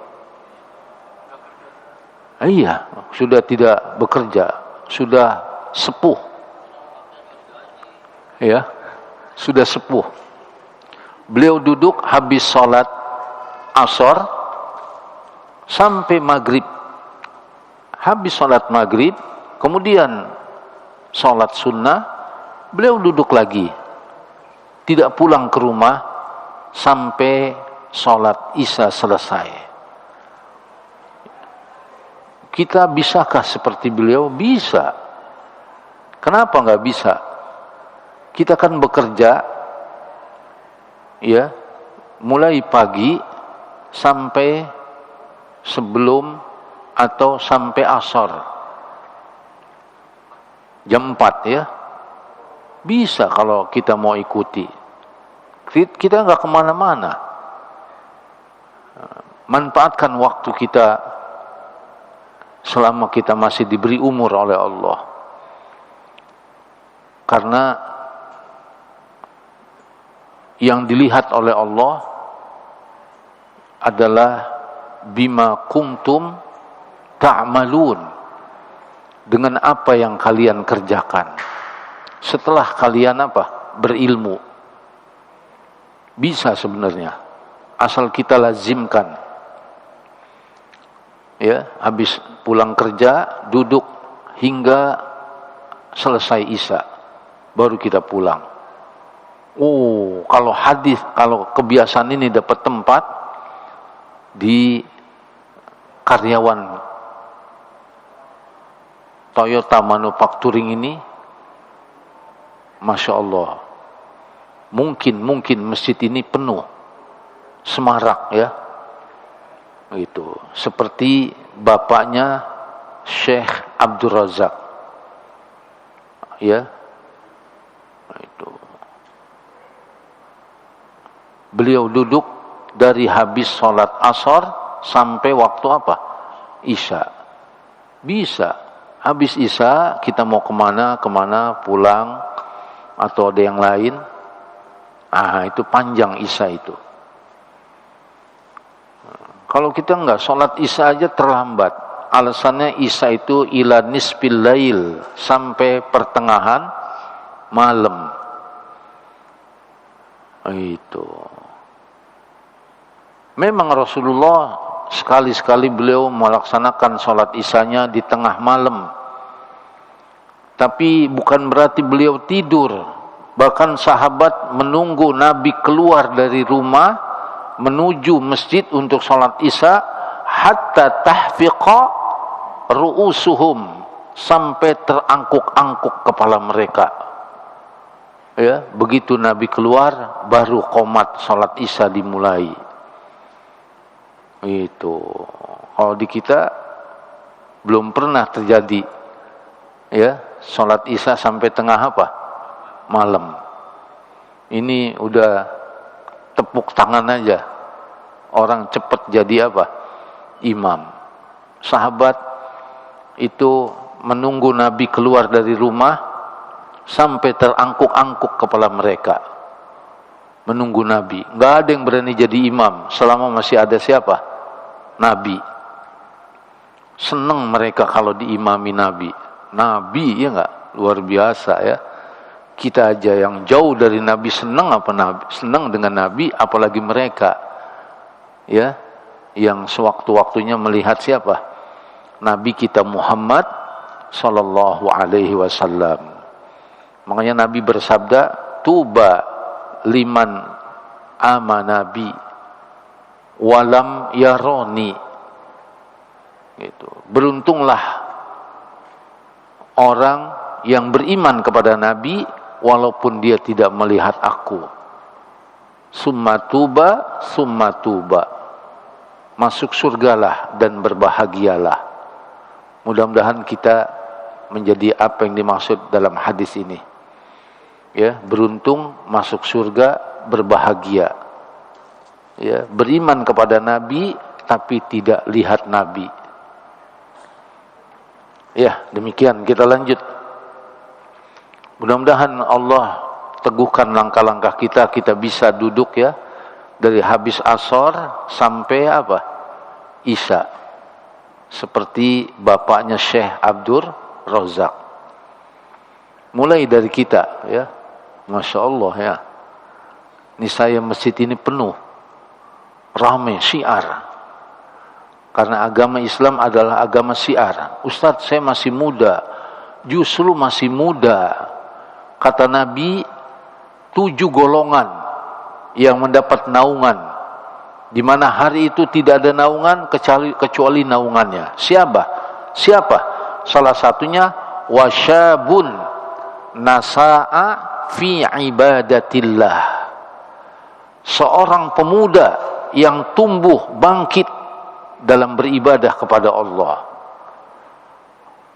Speaker 1: Iya, sudah tidak bekerja, sudah sepuh. Ya, sudah sepuh. Beliau duduk habis sholat asar sampai maghrib. Habis sholat maghrib, kemudian sholat sunnah, beliau duduk lagi. Tidak pulang ke rumah sampai sholat isya selesai. Kita bisakah seperti beliau? Bisa. Kenapa nggak bisa? Kita kan bekerja, ya, mulai pagi sampai sebelum atau sampai asar. Jam 4 ya. Bisa kalau kita mau ikuti. Kita nggak kemana-mana. Manfaatkan waktu kita selama kita masih diberi umur oleh Allah. Karena yang dilihat oleh Allah adalah bima kuntum ta'malun, dengan apa yang kalian kerjakan setelah kalian apa? Berilmu. Bisa sebenarnya, asal kita lazimkan. Ya, habis pulang kerja duduk hingga selesai Isya, baru kita pulang. Oh, kalau kebiasaan ini dapat tempat di karyawan Toyota Manufacturing ini, Masya Allah, mungkin masjid ini penuh, semarak ya, gitu. Seperti bapaknya Syekh Abdul Razak, ya, itu. Beliau duduk dari habis sholat asar sampai waktu apa? Isya. Bisa. Habis Isya kita mau kemana pulang atau ada yang lain. Itu panjang Isya itu. Kalau kita enggak, sholat Isya aja terlambat. Alasannya Isya itu ila nisfil lail, sampai pertengahan malam. Itu. Memang Rasulullah sekali-sekali beliau melaksanakan sholat Isyanya di tengah malam. Tapi bukan berarti beliau tidur. Bahkan sahabat menunggu Nabi keluar dari rumah menuju masjid untuk sholat Isya hatta tahfiqa ru'usuhum, sampai terangkuk-angkuk kepala mereka. Ya, begitu Nabi keluar baru qomat sholat Isya dimulai. Itu. Kalau di kita belum pernah terjadi, ya, sholat Isya sampai tengah apa? Malam. Ini udah tepuk tangan aja, orang cepat jadi apa? Imam. Sahabat itu menunggu Nabi keluar dari rumah sampai terangkuk-angkuk kepala mereka, menunggu Nabi. Nggak ada yang berani jadi imam selama masih ada siapa? Nabi. Senang mereka kalau diimami Nabi. Nabi, ya nggak? Luar biasa ya. Kita aja yang jauh dari Nabi senang senang dengan Nabi, apalagi mereka, ya, yang sewaktu-waktunya melihat siapa? Nabi kita Muhammad sallallahu alaihi wasallam. Makanya Nabi bersabda, tuba liman amanabi walam yaroni. Gitu. Beruntunglah orang yang beriman kepada Nabi walaupun dia tidak melihat aku. Summa tuba, masuk surgalah dan berbahagialah. Mudah-mudahan kita menjadi apa yang dimaksud dalam hadis ini. Ya, beruntung, masuk surga, berbahagia. Ya, beriman kepada Nabi tapi tidak lihat Nabi. Ya, demikian kita lanjut. Mudah-mudahan Allah teguhkan langkah-langkah kita, kita bisa duduk ya dari habis asar sampai apa? Isya. Seperti bapaknya Syekh Abdul Razak. Mulai dari kita ya. Masya Allah ya. Ini saya masjid ini penuh. Ramai syiar. Karena agama Islam adalah agama syiar. Ustadz, saya masih muda. Justru masih muda. Kata Nabi, 7 golongan yang mendapat naungan. Di mana hari itu tidak ada naungan kecuali naungannya. Siapa? Salah satunya wasyabun nasa'a fi ibadatillah. Seorang pemuda yang tumbuh bangkit dalam beribadah kepada Allah.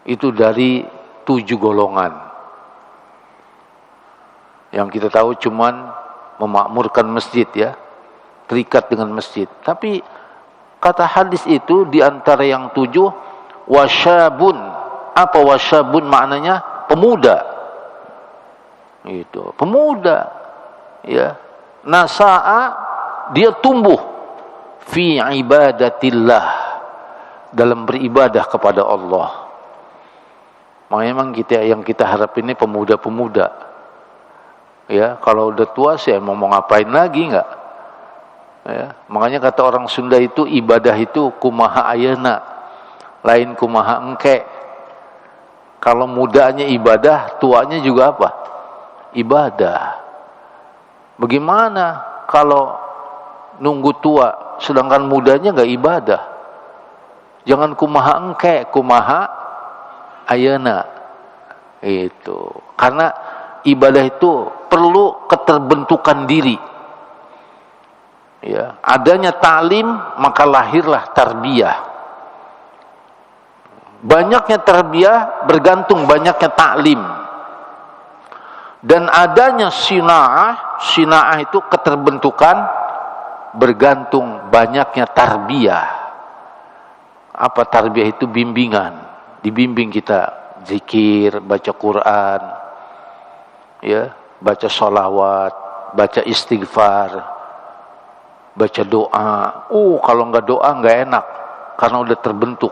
Speaker 1: Itu dari 7 golongan. Yang kita tahu cuman memakmurkan masjid ya, terikat dengan masjid. Tapi kata hadis itu di antara yang 7, wasyabun. Apa wasyabun maknanya? Pemuda. Itu, pemuda. Ya. Nasa'a, dia tumbuh fi ibadatillah, dalam beribadah kepada Allah. Memang yang kita harap ini pemuda-pemuda. Ya, kalau udah tua sih mau ngapain lagi enggak? Ya, makanya kata orang Sunda itu ibadah itu kumaha ayeuna, lain kumaha engke. Kalau mudanya ibadah, tuanya juga apa? Ibadah. Bagaimana kalau nunggu tua sedangkan mudanya enggak ibadah? Jangan kumaha engke, kumaha ayeuna. Itu. Karena ibadah itu perlu keterbentukan diri. Ya, adanya ta'lim maka lahirlah tarbiyah. Banyaknya tarbiyah bergantung banyaknya ta'lim. Dan adanya sina'ah itu keterbentukan bergantung banyaknya tarbiyah. Apa tarbiyah itu? Bimbingan. Dibimbing kita zikir, baca Quran, ya, baca sholawat, baca istighfar, baca doa. Kalau nggak doa nggak enak, karena udah terbentuk.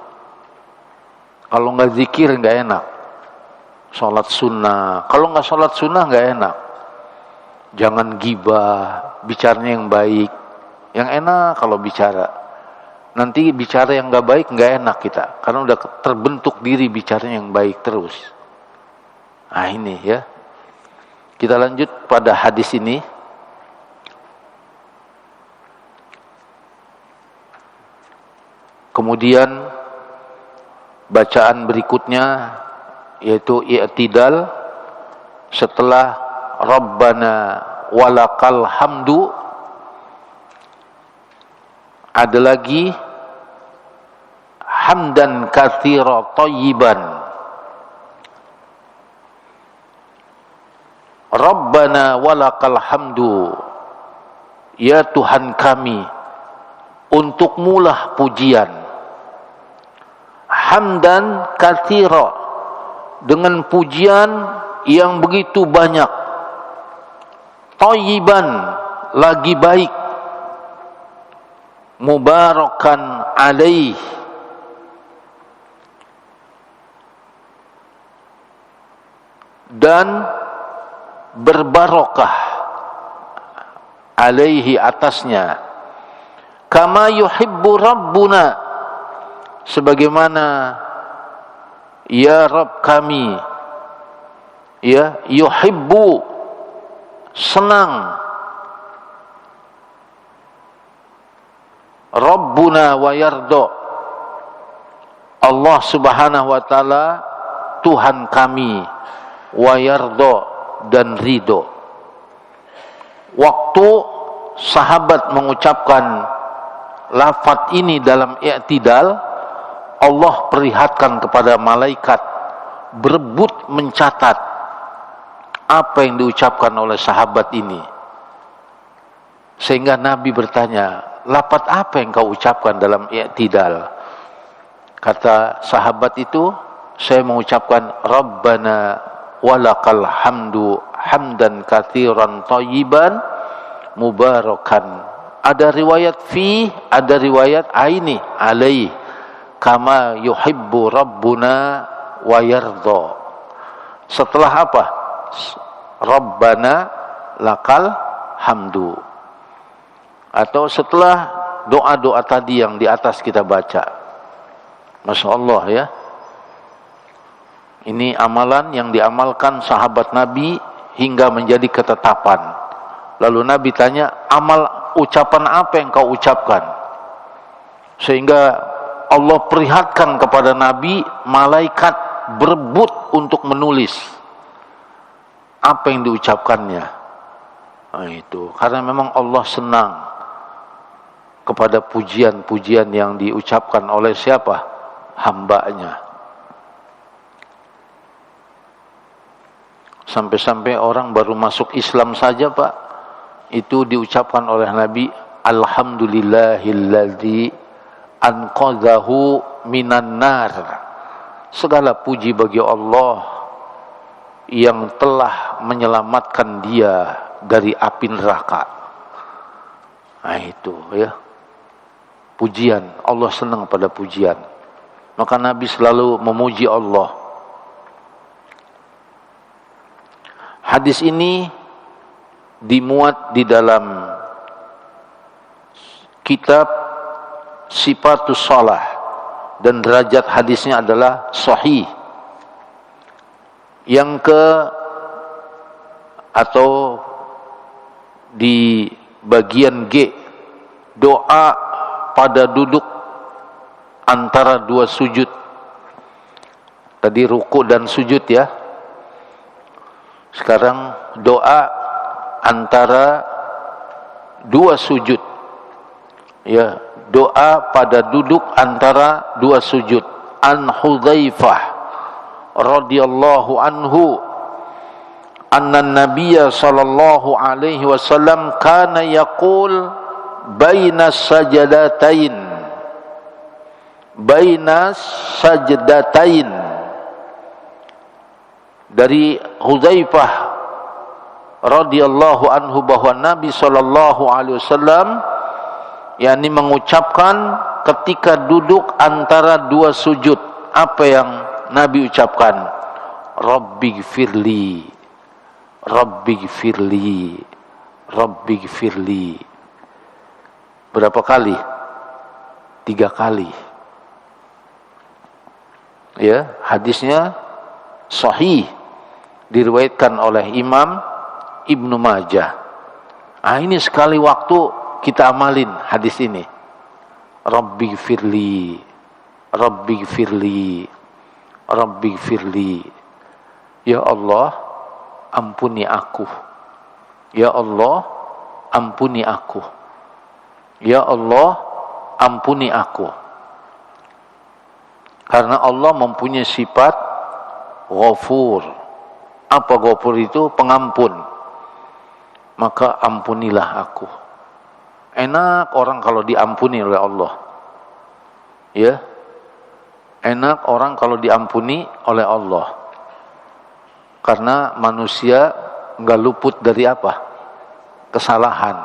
Speaker 1: Kalau nggak zikir nggak enak. Sholat sunnah, kalau nggak sholat sunnah nggak enak. Jangan gibah, bicaranya yang baik, yang enak kalau bicara. Nanti bicara yang nggak baik nggak enak kita, karena udah terbentuk diri bicaranya yang baik terus. Nah ini ya. Kita lanjut pada hadis ini. Kemudian bacaan berikutnya yaitu i'tidal setelah Rabbana walakal hamdu. Ada lagi hamdan katsira thayyiban. Rabbana walakal hamdu, ya Tuhan kami, untukmulah pujian. Hamdan katsira, dengan pujian yang begitu banyak. Thayyiban, lagi baik. Mubarakan alaih, dan berbarokah alaihi, atasnya. Kama yuhibbu rabbuna, sebagaimana ya Rabb kami, ya, yuhibbu, senang, Rabbuna wa yardo, Allah subhanahu wa ta'ala Tuhan kami, wa yardo, dan ridho. Waktu sahabat mengucapkan lafaz ini dalam i'tidal, Allah perlihatkan kepada malaikat berebut mencatat apa yang diucapkan oleh sahabat ini. Sehingga Nabi bertanya, lafaz apa yang kau ucapkan dalam i'tidal? Kata sahabat itu, saya mengucapkan Rabbana walakal hamdu hamdan katsiran thayyiban mubarakan. Ada riwayat fi, ada riwayat aini, alaih, kama yuhibbu rabbuna wa yardha. Setelah apa? Rabbana lakal hamdu. Atau setelah doa-doa tadi yang di atas kita baca. Masya Allah ya. Ini amalan yang diamalkan sahabat Nabi hingga menjadi ketetapan. Lalu Nabi tanya, ucapan apa yang kau ucapkan? Sehingga Allah perlihatkan kepada Nabi, malaikat berebut untuk menulis apa yang diucapkannya. Nah, itu karena memang Allah senang kepada pujian-pujian yang diucapkan oleh siapa? Hambanya. Sampai-sampai orang baru masuk Islam saja, Pak, itu diucapkan oleh Nabi, alhamdulillahilladzi anqadhahu minan nar. Segala puji bagi Allah yang telah menyelamatkan dia dari api neraka. Nah itu ya. pujian. Allah senang pada pujian. Maka Nabi selalu memuji Allah. Hadis ini dimuat di dalam kitab Sifatus Shalah dan derajat hadisnya adalah sahih. Yang atau di bagian G, doa pada duduk antara dua sujud. Tadi ruku dan sujud ya. Sekarang doa antara dua sujud. Ya, doa pada duduk antara dua sujud. An Hudzaifah radhiyallahu anhu anna nabiyya sallallahu alaihi wasallam kana yaqul baina sajdatain dari Hudzaifah radhiyallahu anhu bahwa Nabi sallallahu alaihi wasallam yakni mengucapkan ketika duduk antara dua sujud, apa yang Nabi ucapkan? Rabbighfirli, Rabbighfirli, Rabbighfirli. Berapa kali? 3 kali. Ya, hadisnya sahih, diriwayatkan oleh Imam Ibnu Majah. Ini sekali waktu kita amalin hadis ini. Rabbighfirli, Rabbighfirli, Rabbighfirli. Ya Allah, ampuni aku. Ya Allah, ampuni aku. Ya Allah, ampuni aku. Karena Allah mempunyai sifat Ghafur. Apa Ghafur itu? Pengampun. Maka ampunilah aku. Enak orang kalau diampuni oleh Allah. Ya. Enak orang kalau diampuni oleh Allah. Karena manusia enggak luput dari apa? Kesalahan.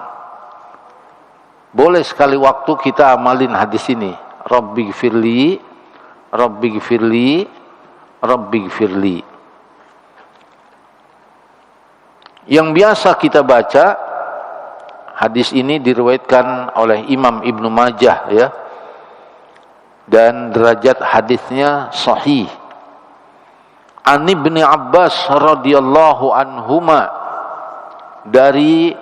Speaker 1: Boleh sekali waktu kita amalin hadis ini. Rabbighfirli, Rabbighfirli, Rabbighfirli. Yang biasa kita baca, hadis ini diriwayatkan oleh Imam Ibnu Majah ya. Dan derajat hadisnya sahih. An Ibnu Abbas radhiyallahu anhuma, dari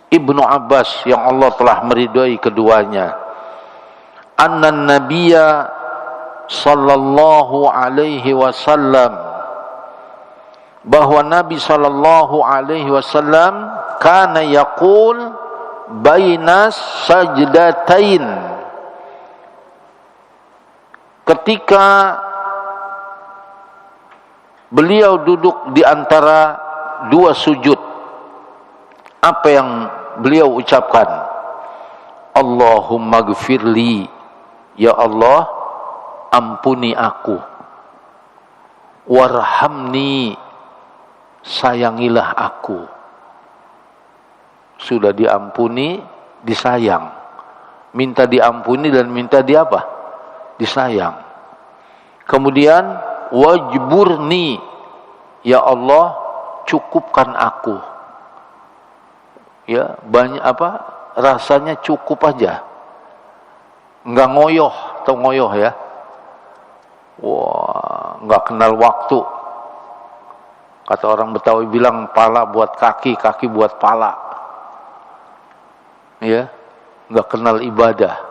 Speaker 1: Ibnu Abbas yang Allah telah meridhai keduanya. Anna nabiyya sallallahu alaihi wasallam, bahwa Nabi sallallahu alaihi wasallam kana yaqul baina sajdatain, ketika beliau duduk di antara dua sujud, apa yang beliau ucapkan? Allahumma gfirli, ya Allah, ampuni aku. Warhamni, sayangilah aku. Sudah diampuni, disayang. Minta diampuni dan minta di apa? Disayang. Kemudian wajburni, ya Allah, cukupkan aku. Ya, banyak apa? Rasanya cukup aja. Enggak ngoyoh, atau ngoyoh ya. Wah, enggak kenal waktu. Kata orang Betawi bilang, pala buat kaki, kaki buat pala. Ya, enggak kenal ibadah.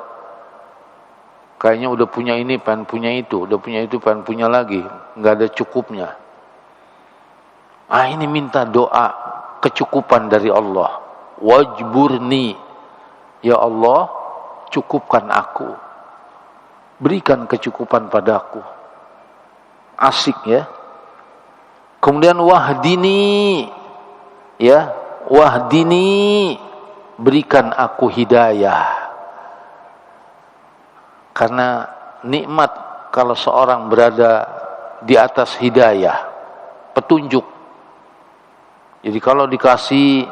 Speaker 1: Kayaknya udah punya ini, pengen punya itu, udah punya itu, pengen punya lagi. Enggak ada cukupnya. Ini minta doa kecukupan dari Allah. Wajburni, ya Allah, cukupkan aku. Berikan kecukupan padaku. Asik ya. Kemudian wahdini, ya, wahdini, berikan aku hidayah. Karena nikmat kalau seorang berada di atas hidayah, petunjuk. Jadi kalau dikasih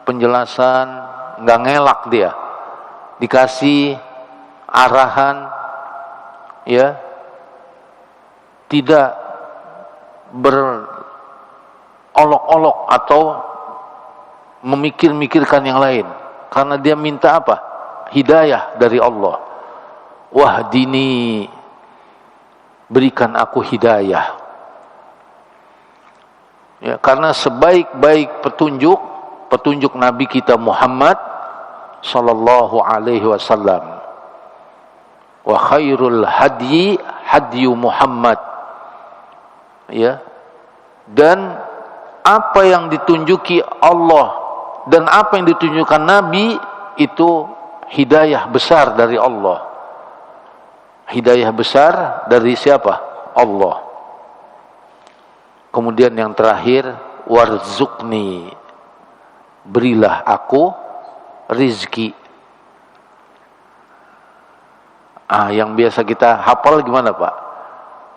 Speaker 1: penjelasan, nggak ngelak dia. dikasih arahan, ya, tidak berolok-olok atau memikir-mikirkan yang lain, karena dia minta apa? Hidayah dari Allah. Wahdini, berikan aku hidayah. Ya, karena sebaik-baik petunjuk Nabi kita Muhammad sallallahu alaihi wasallam. Wa khairul hadyi hadyu Muhammad. Ya. Dan apa yang ditunjuki Allah dan apa yang ditunjukkan Nabi itu hidayah besar dari Allah. Hidayah besar dari siapa? Allah. Kemudian yang terakhir, warzuqni, berilah aku rizki. Yang biasa kita hafal gimana Pak?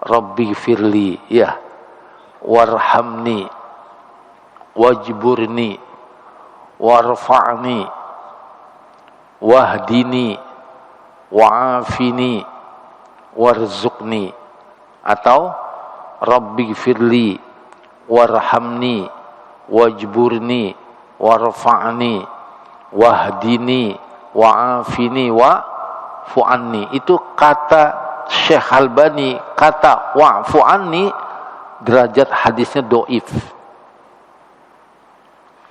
Speaker 1: Rabbi firli, ya, warhamni, wajburni, warfa'ni, wahdini, wa'afini, warzuqni. Atau Rabbi firli, warhamni, wajburni, warfa'ni, wahdini, wa'afini, wa'fu anni. Itu kata Syekh Albani, kata wa'fu anni derajat hadisnya doif.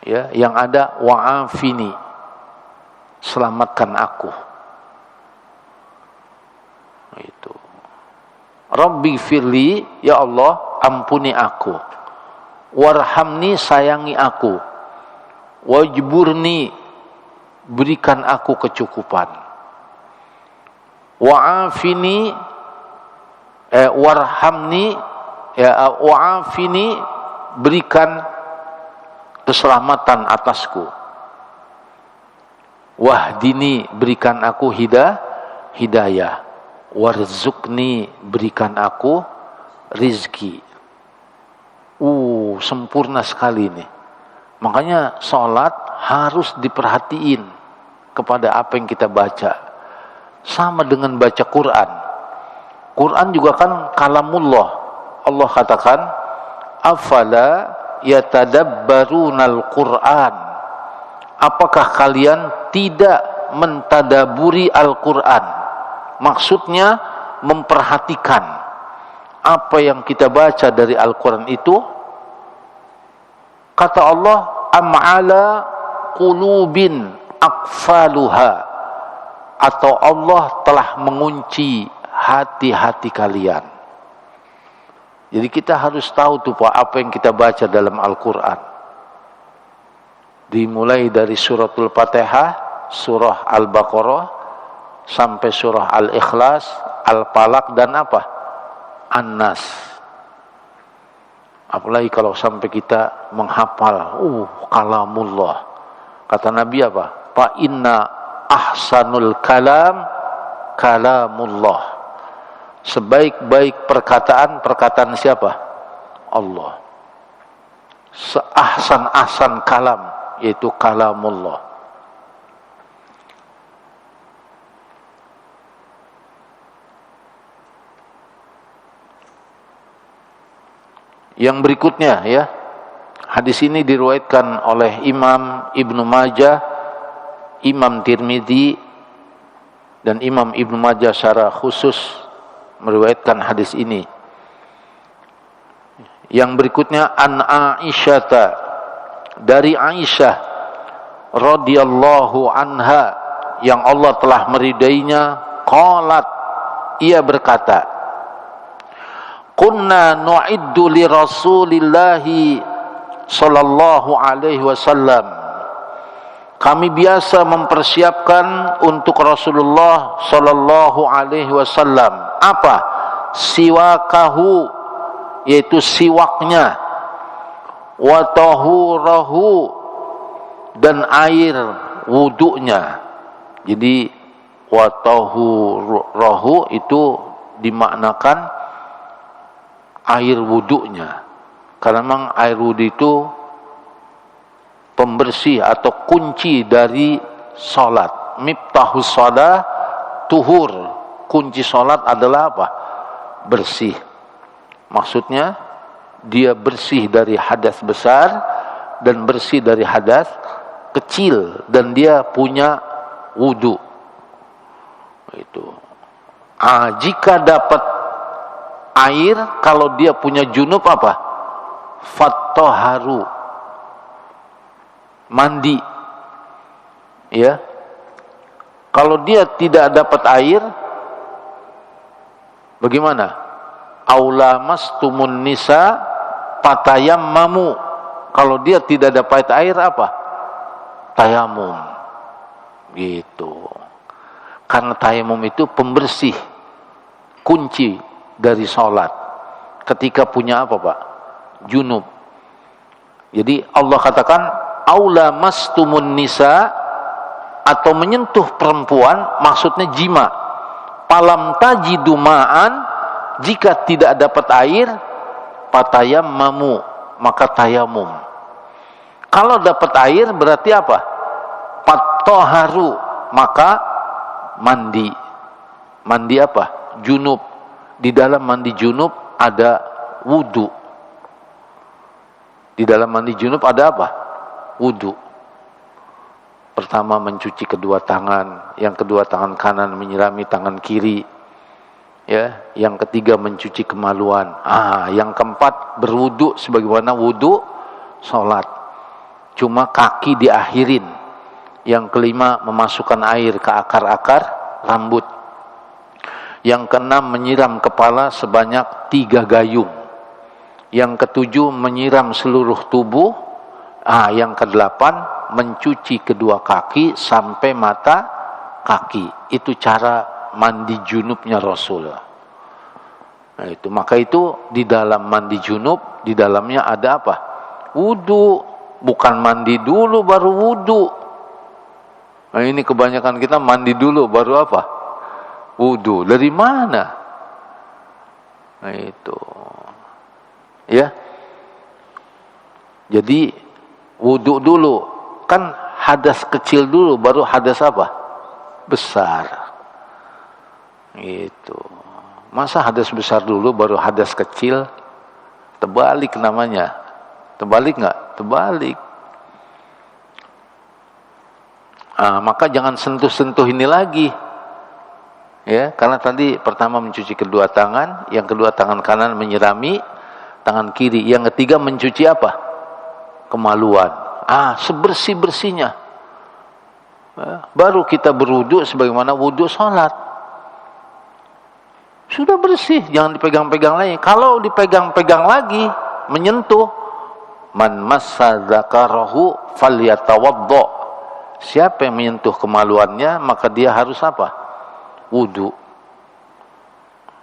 Speaker 1: Ya, yang ada wa'afini, selamatkan aku. Itu. Rabbi firli, ya Allah, ampuni aku. Warhamni, sayangi aku. Wajburni, berikan aku kecukupan. Wa'afini, warhamni, ya, wa'afini, berikan keselamatan atasku. Wahdini, berikan aku hidayah. Warzuqni, berikan aku rizki. Sempurna sekali nih. Makanya sholat harus diperhatiin kepada apa yang kita baca. Sama dengan baca Quran. Quran juga kan kalamullah. Allah katakan, afala yatadabbarunal Quran. Apakah kalian tidak mentadaburi Al-Quran? Maksudnya memperhatikan apa yang kita baca dari Al-Quran itu. Kata Allah, am'ala qulubin aqfaluha, atau Allah telah mengunci hati-hati kalian. Jadi kita harus tahu tuh Pak, apa yang kita baca dalam Al-Quran. Dimulai dari suratul Fatihah, surah Al-Baqarah, sampai surah Al-Ikhlas, Al-Falaq, dan apa? An-Nas. Apalagi kalau sampai kita menghafal, kalamullah. Kata Nabi apa? Fa inna ahsanul kalam kalamullah. Sebaik-baik perkataan siapa? Allah. Seahsan-ahsan kalam, yaitu kalamullah. Yang berikutnya, ya, hadis ini diriwayatkan oleh Imam Ibnu Majah, Imam Tirmidzi, dan Imam Ibnu Majah secara khusus meriwayatkan hadis ini. Yang berikutnya, an Aisyata, dari Aisyah radhiyallahu anha, yang Allah telah meridainya, qalat, ia berkata, kunna nu'iddu li Rasulillahi sallallahu alaihi wasallam. Kami biasa mempersiapkan untuk Rasulullah sallallahu alaihi wasallam apa? Siwakahu, yaitu siwaknya, wa tahurahu, dan air wudunya. Jadi wa tahurahu itu dimaknakan air wudunya, karena memang air wudu itu pembersih atau kunci dari sholat. miftahus shalah tuhur. Kunci salat adalah apa? Bersih. Maksudnya dia bersih dari hadas besar dan bersih dari hadas kecil, dan dia punya wudu. Itu. Jika dapat air, kalau dia punya junub apa? Fattoharu, mandi. Ya. Kalau dia tidak dapat air, bagaimana? Aula mastumun nisa patayammamu. Kalau dia tidak dapat air apa? Tayamum. Gitu. Karena tayamum itu pembersih, kunci dari sholat. Ketika punya apa, Pak? Junub. Jadi Allah katakan aula mastumun nisa, atau menyentuh perempuan, maksudnya jima. Palam tajidu ma'an, jika tidak dapat air, patayammamu, maka tayamum. Kalau dapat air berarti apa? Fattoharu, maka mandi. Mandi apa? Junub. Di dalam mandi junub ada wudu. Di dalam mandi junub ada apa? Wudu. Pertama mencuci kedua tangan, yang kedua tangan kanan menyirami tangan kiri. Ya, yang ketiga mencuci kemaluan. Yang keempat berwudu sebagaimana wudu salat. Cuma kaki diakhirin. Yang kelima memasukkan air ke akar-akar rambut. Yang keenam menyiram kepala sebanyak 3 gayung. Yang ketujuh menyiram seluruh tubuh. Yang kedelapan mencuci kedua kaki sampai mata kaki. Itu cara mandi junubnya Rasul. Nah, itu. Maka itu di dalam mandi junub, di dalamnya ada apa? Wudu. Bukan mandi dulu baru wudu. Nah, ini kebanyakan kita mandi dulu baru apa? Wudu. Dari mana? Nah, itu. Ya. Jadi wudu dulu. Kan hadas kecil dulu baru hadas apa? Besar. Itu. Masa hadas besar dulu baru hadas kecil? Terbalik namanya. Terbalik enggak? Terbalik. Maka jangan sentuh-sentuh ini lagi. Ya, karena tadi pertama mencuci kedua tangan, yang kedua tangan kanan menyirami tangan kiri, yang ketiga mencuci apa? Kemaluan. Sebersih-bersihnya. Baru kita berwudu sebagaimana wudu salat. Sudah bersih, jangan dipegang-pegang lagi. Kalau dipegang-pegang lagi, menyentuh, man massa dzakarahu falyatawaddo. Siapa yang menyentuh kemaluannya, maka dia harus apa? Wudu.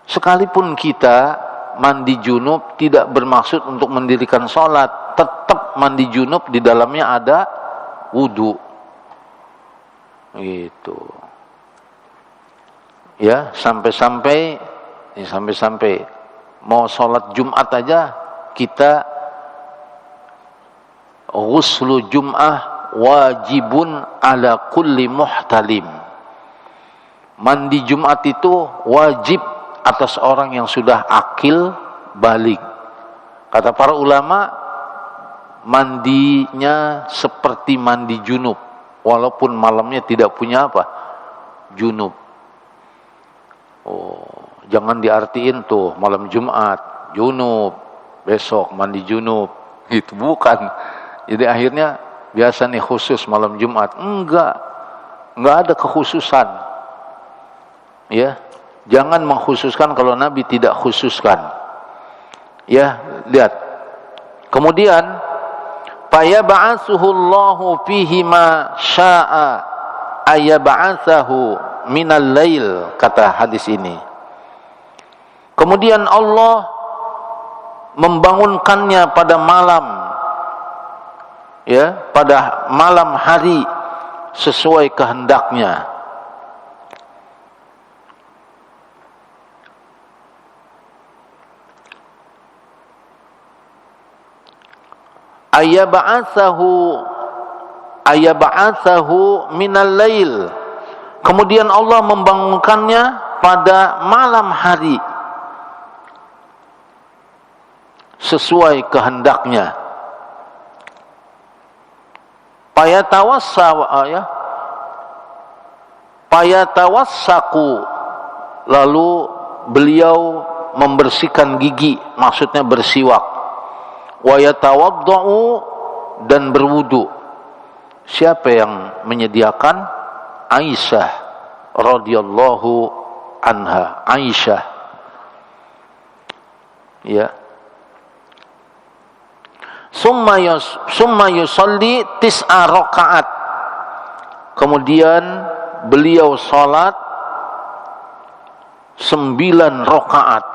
Speaker 1: Sekalipun kita mandi junub tidak bermaksud untuk mendirikan sholat, tetap mandi junub di dalamnya ada wudu. Gitu. Ya, sampai-sampai mau sholat Jumat aja kita ghuslu Jum'ah wajibun ala kulli muhtalim. Mandi Jumat itu wajib atas orang yang sudah akil balik. Kata para ulama, mandinya seperti mandi junub, walaupun malamnya tidak punya apa? Junub. Jangan diartiin tuh malam Jumat junub, besok mandi junub. Itu bukan. Jadi akhirnya biasa nih khusus malam Jumat. Enggak ada kekhususan. Ya, jangan mengkhususkan kalau Nabi tidak khususkan. Ya, lihat. Kemudian fayab'atsuhu Allahu fihi ma syaa ayab'atsahu minal lail, kata hadis ini. Kemudian Allah membangunkannya pada malam, ya, pada malam hari sesuai kehendaknya. Ayab'atsahu minal lail Kemudian Allah membangunkannya pada malam hari sesuai kehendaknya. Payatawassaku, lalu beliau membersihkan gigi, maksudnya bersiwak. Wa yatawaddau, dan berwudu. Siapa yang menyediakan? Aisyah radhiyallahu anha. Aisyah, ya. Summa yusalli tis'a rakaat. Kemudian beliau salat 9 rakaat.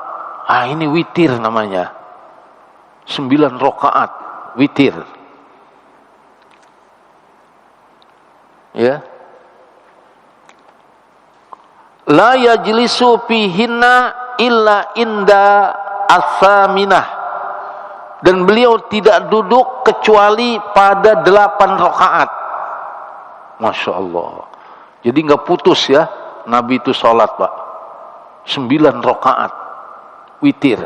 Speaker 1: Ini witir namanya. 9 rakaat witir. Ya. La yajlisu fihinna illa inda as-saminah. Dan beliau tidak duduk kecuali pada 8 rakaat. Masya Allah. Jadi nggak putus ya, Nabi itu sholat Pak. 9 rakaat witir.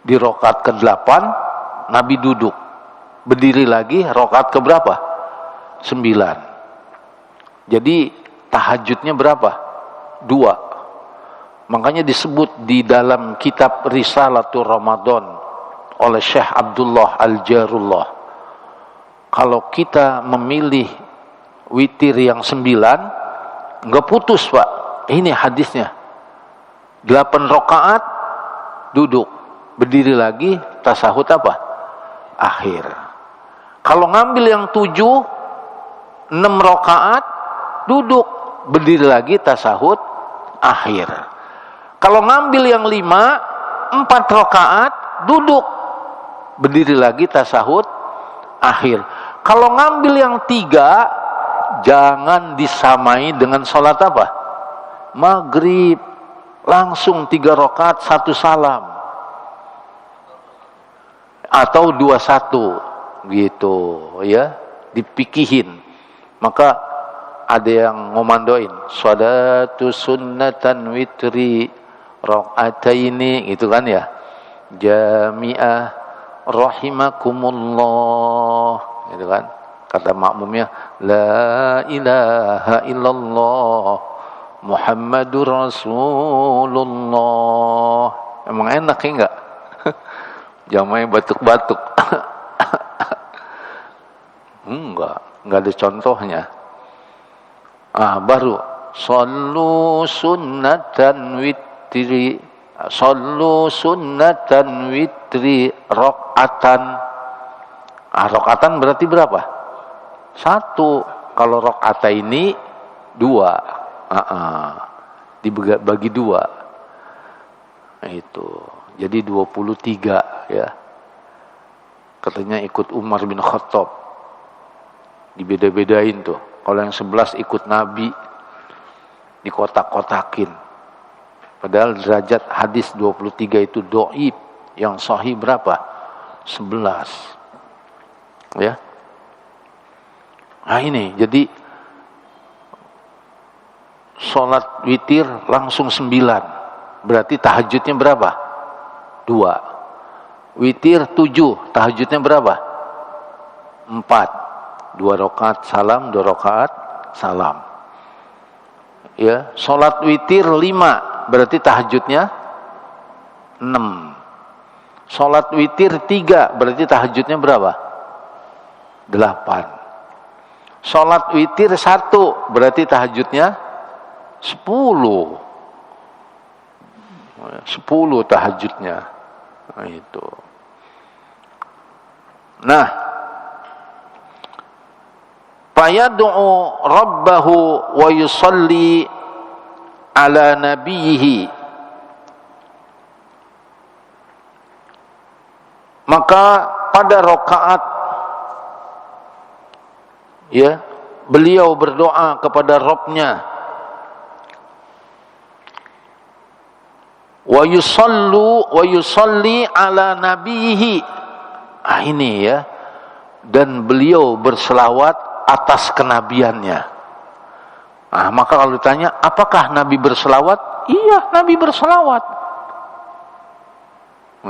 Speaker 1: Di rakaat ke-8 Nabi duduk, berdiri lagi rakaat ke berapa? 9. Jadi tahajudnya berapa? 2. Makanya disebut di dalam kitab Risalatul Ramadan oleh Syekh Abdullah Al-Jarullah, kalau kita memilih witir yang 9, nggak putus Pak. Ini hadisnya. 8 rakaat duduk, berdiri lagi, tasahud apa? Akhir. Kalau ngambil yang 7, 6 rakaat duduk, berdiri lagi, tasahud akhir. Kalau ngambil yang 5, 4 rakaat duduk, berdiri lagi, tasahud akhir. Kalau ngambil yang 3, jangan disamai dengan sholat apa? Maghrib. Langsung 3 rakaat 1 salam. Atau 2-1 gitu ya, dipikihin. Maka ada yang ngomandoin sholatu sunnatan witri rakaataini gitu kan ya. Jami'ah rahimakumullah gitu kan. Kata makmumnya la ilaha illallah Muhammadur Rasulullah. Emang enak ya enggak? Jamaah batuk-batuk. Enggak ada contohnya. Baru sallu sunnatan witri, sallu sunnatan witri rakaatan. Rakaatan berarti berapa? 1. Kalau rakaat ini 2. Dibagi 2. Nah, itu. Jadi 23 ya. Katanya ikut Umar bin Khattab. Dibeda-bedain tuh. Kalau yang 11 ikut Nabi, dikotak-kotakin. Padahal derajat hadis 23 itu dhaif. Yang sahih berapa? 11. Ya. Nah ini, jadi sholat witir langsung 9. Berarti tahajudnya berapa? 2. Witir 7. Tahajudnya berapa? 4. 2 rakaat salam, 2 rakaat salam. Ya, sholat witir 5. Berarti tahajudnya 6. Sholat witir 3. Berarti tahajudnya berapa? 8. Sholat witir 1. Berarti tahajudnya 10 tahajudnya. Nah, itu. Nah, fayad'u rabbahu wa yusalli ala nabiyhi. Maka pada rakaat ya, beliau berdoa kepada Rabb-Nya. Wa yusalli ala nabihi. Ini ya. Dan beliau berselawat atas kenabiannya. Maka kalau ditanya, apakah Nabi berselawat? Iya, Nabi berselawat.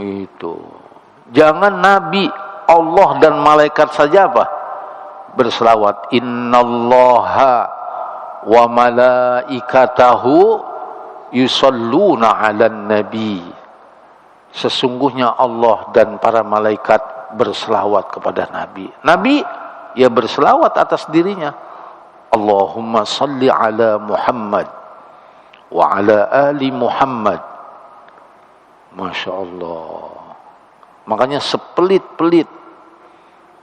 Speaker 1: Itu. Jangan Nabi, Allah dan malaikat saja apa? Berselawat. Innallaha wa malaikatahu yusalluna 'alan nabi. Sesungguhnya Allah dan para malaikat berselawat kepada Nabi. Nabi ya berselawat atas dirinya. Allahumma salli ala Muhammad wa ala ali Muhammad. Masya Allah. Makanya sepelit-pelit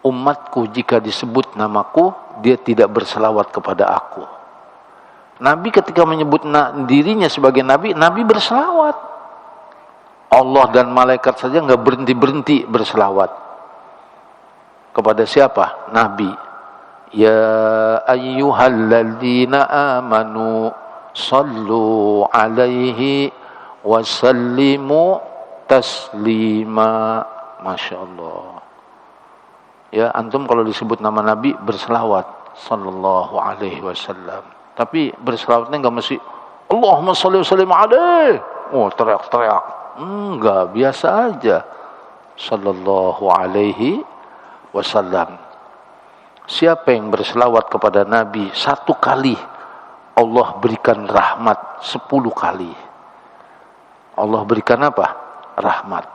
Speaker 1: umatku jika disebut namaku, dia tidak berselawat kepada aku. Nabi ketika menyebut dirinya sebagai Nabi, Nabi berselawat. Allah dan malaikat saja nggak berhenti-berhenti berselawat. Kepada siapa? Nabi. Ya ayyuhalladzina amanu sallu alaihi wasallimu taslima. Masya Allah. Ya, antum kalau disebut nama Nabi berselawat sallallahu alaihi wasallam. Tapi berselawatnya enggak mesti Allahumma shalli wa sallim alaihi. Oh, teriak-teriak. Enggak, biasa aja. Sallallahu alaihi wasallam. Siapa yang berselawat kepada Nabi 1 kali, Allah berikan rahmat 10 kali. Allah berikan apa? Rahmat.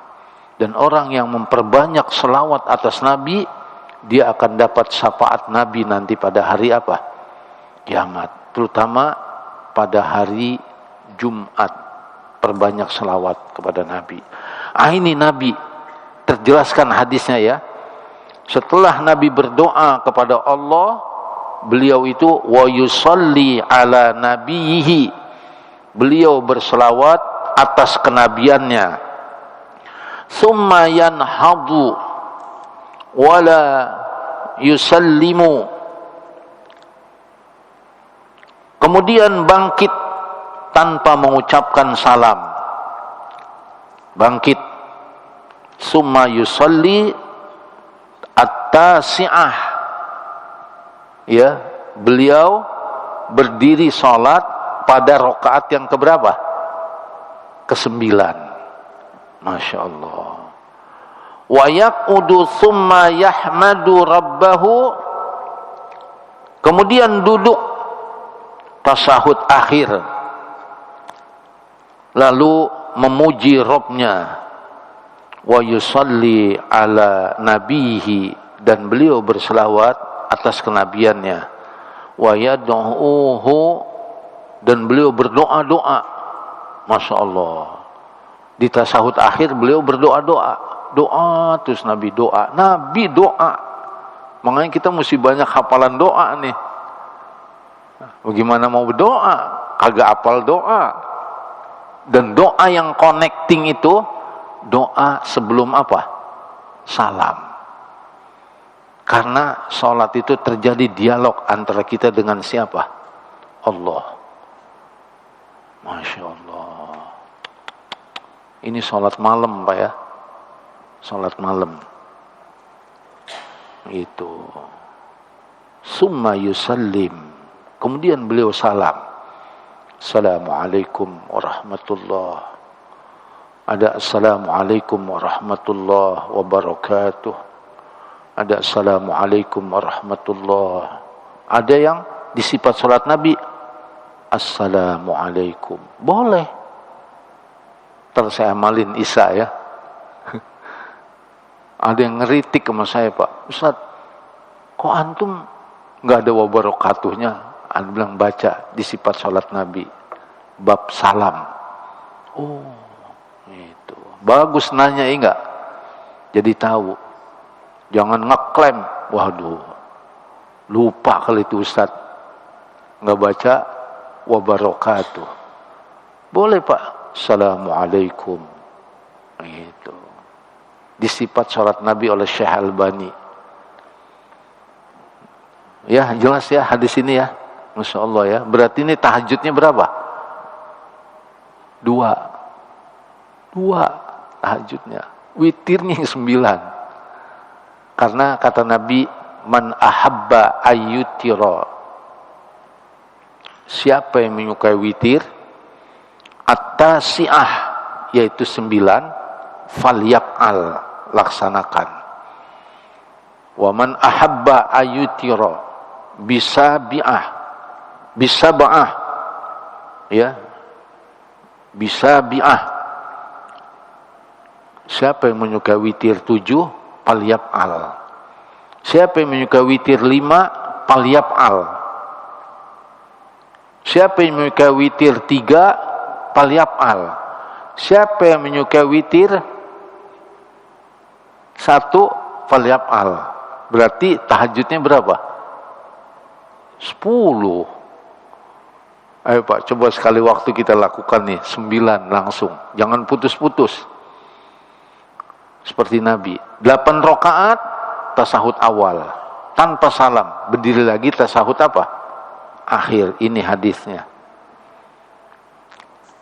Speaker 1: Dan orang yang memperbanyak selawat atas Nabi, dia akan dapat syafaat Nabi nanti pada hari apa? Kiamat. Terutama pada hari Jumat. Perbanyak selawat kepada Nabi. Ini Nabi, terjelaskan hadisnya ya. Setelah Nabi berdoa kepada Allah, beliau itu wa yusalli ala nabiyhi. Beliau berselawat atas kenabiannya. Summa yanhadu wala yusallimu. Kemudian bangkit tanpa mengucapkan salam. Bangkit. Summa yusalli at-tasi'ah. Ya, beliau berdiri salat pada rakaat yang keberapa? Ke-9. Masya Allah. Wa yaqudu thumma yahmadu rabbahu. Kemudian duduk tasyahud akhir. Lalu memuji Rabbnya. Wa yusalli ala nabihi, dan beliau berselawat atas kenabiannya. Wa yad'uhu, dan beliau berdoa-doa. Masya Allah. Di tasyahud akhir beliau berdoa-doa. Doa terus Nabi doa. Nabi doa. Makanya kita mesti banyak hafalan doa nih. Bagaimana mau berdoa? Kagak hafal doa. Dan doa yang connecting itu doa sebelum apa? Salam. Karena sholat itu terjadi dialog antara kita dengan siapa? Allah. Masya Allah. Ini sholat malam Pak ya. Sholat malam. Itu. Summa yusallim. Kemudian beliau salam. Assalamualaikum warahmatullahi. Ada assalamualaikum warahmatullahi wabarakatuh. Ada assalamualaikum warahmatullahi. Ada yang di sifat salat Nabi assalamualaikum. Boleh. Terus saya amalin Isya ya. Ada yang ngeritik sama saya, Pak. Ustaz, kok antum nggak ada wabarakatuhnya? Anda bilang baca di sifat salat Nabi bab salam. Oh, itu bagus nanya enggak? Jadi tahu. Jangan ngeklaim, waduh, lupa kali itu Ustaz, nggak baca wabarakatuh. Boleh Pak, assalamualaikum. Itu di sifat salat Nabi oleh Syekh Albani. Ya jelas ya hadis ini ya, Masya Allah ya. Berarti ini tahajudnya berapa? 2 tahajudnya. Witirnya 9. Karena kata Nabi, man ahabba ayyutira, Siapa yang menyukai witir? At-tasi'ah, yaitu 9, falyaf'al, laksanakan. Wa man ahabba ayutira bisab'ah, ya, bisab'ah. Siapa yang menyukai witir 7, falyaf'al. Siapa yang menyukai witir 5, falyaf'al. Siapa yang menyukai witir 3, falyaf'al. Siapa yang menyukai witir 1, falyaf'al. Berarti tahajudnya berapa? 10. Ayo Pak, coba sekali waktu kita lakukan nih, 9 langsung. Jangan putus-putus. Seperti Nabi. 8 rakaat, tasahud awal. Tanpa salam. Berdiri lagi, tasahud apa? Akhir. Ini hadisnya.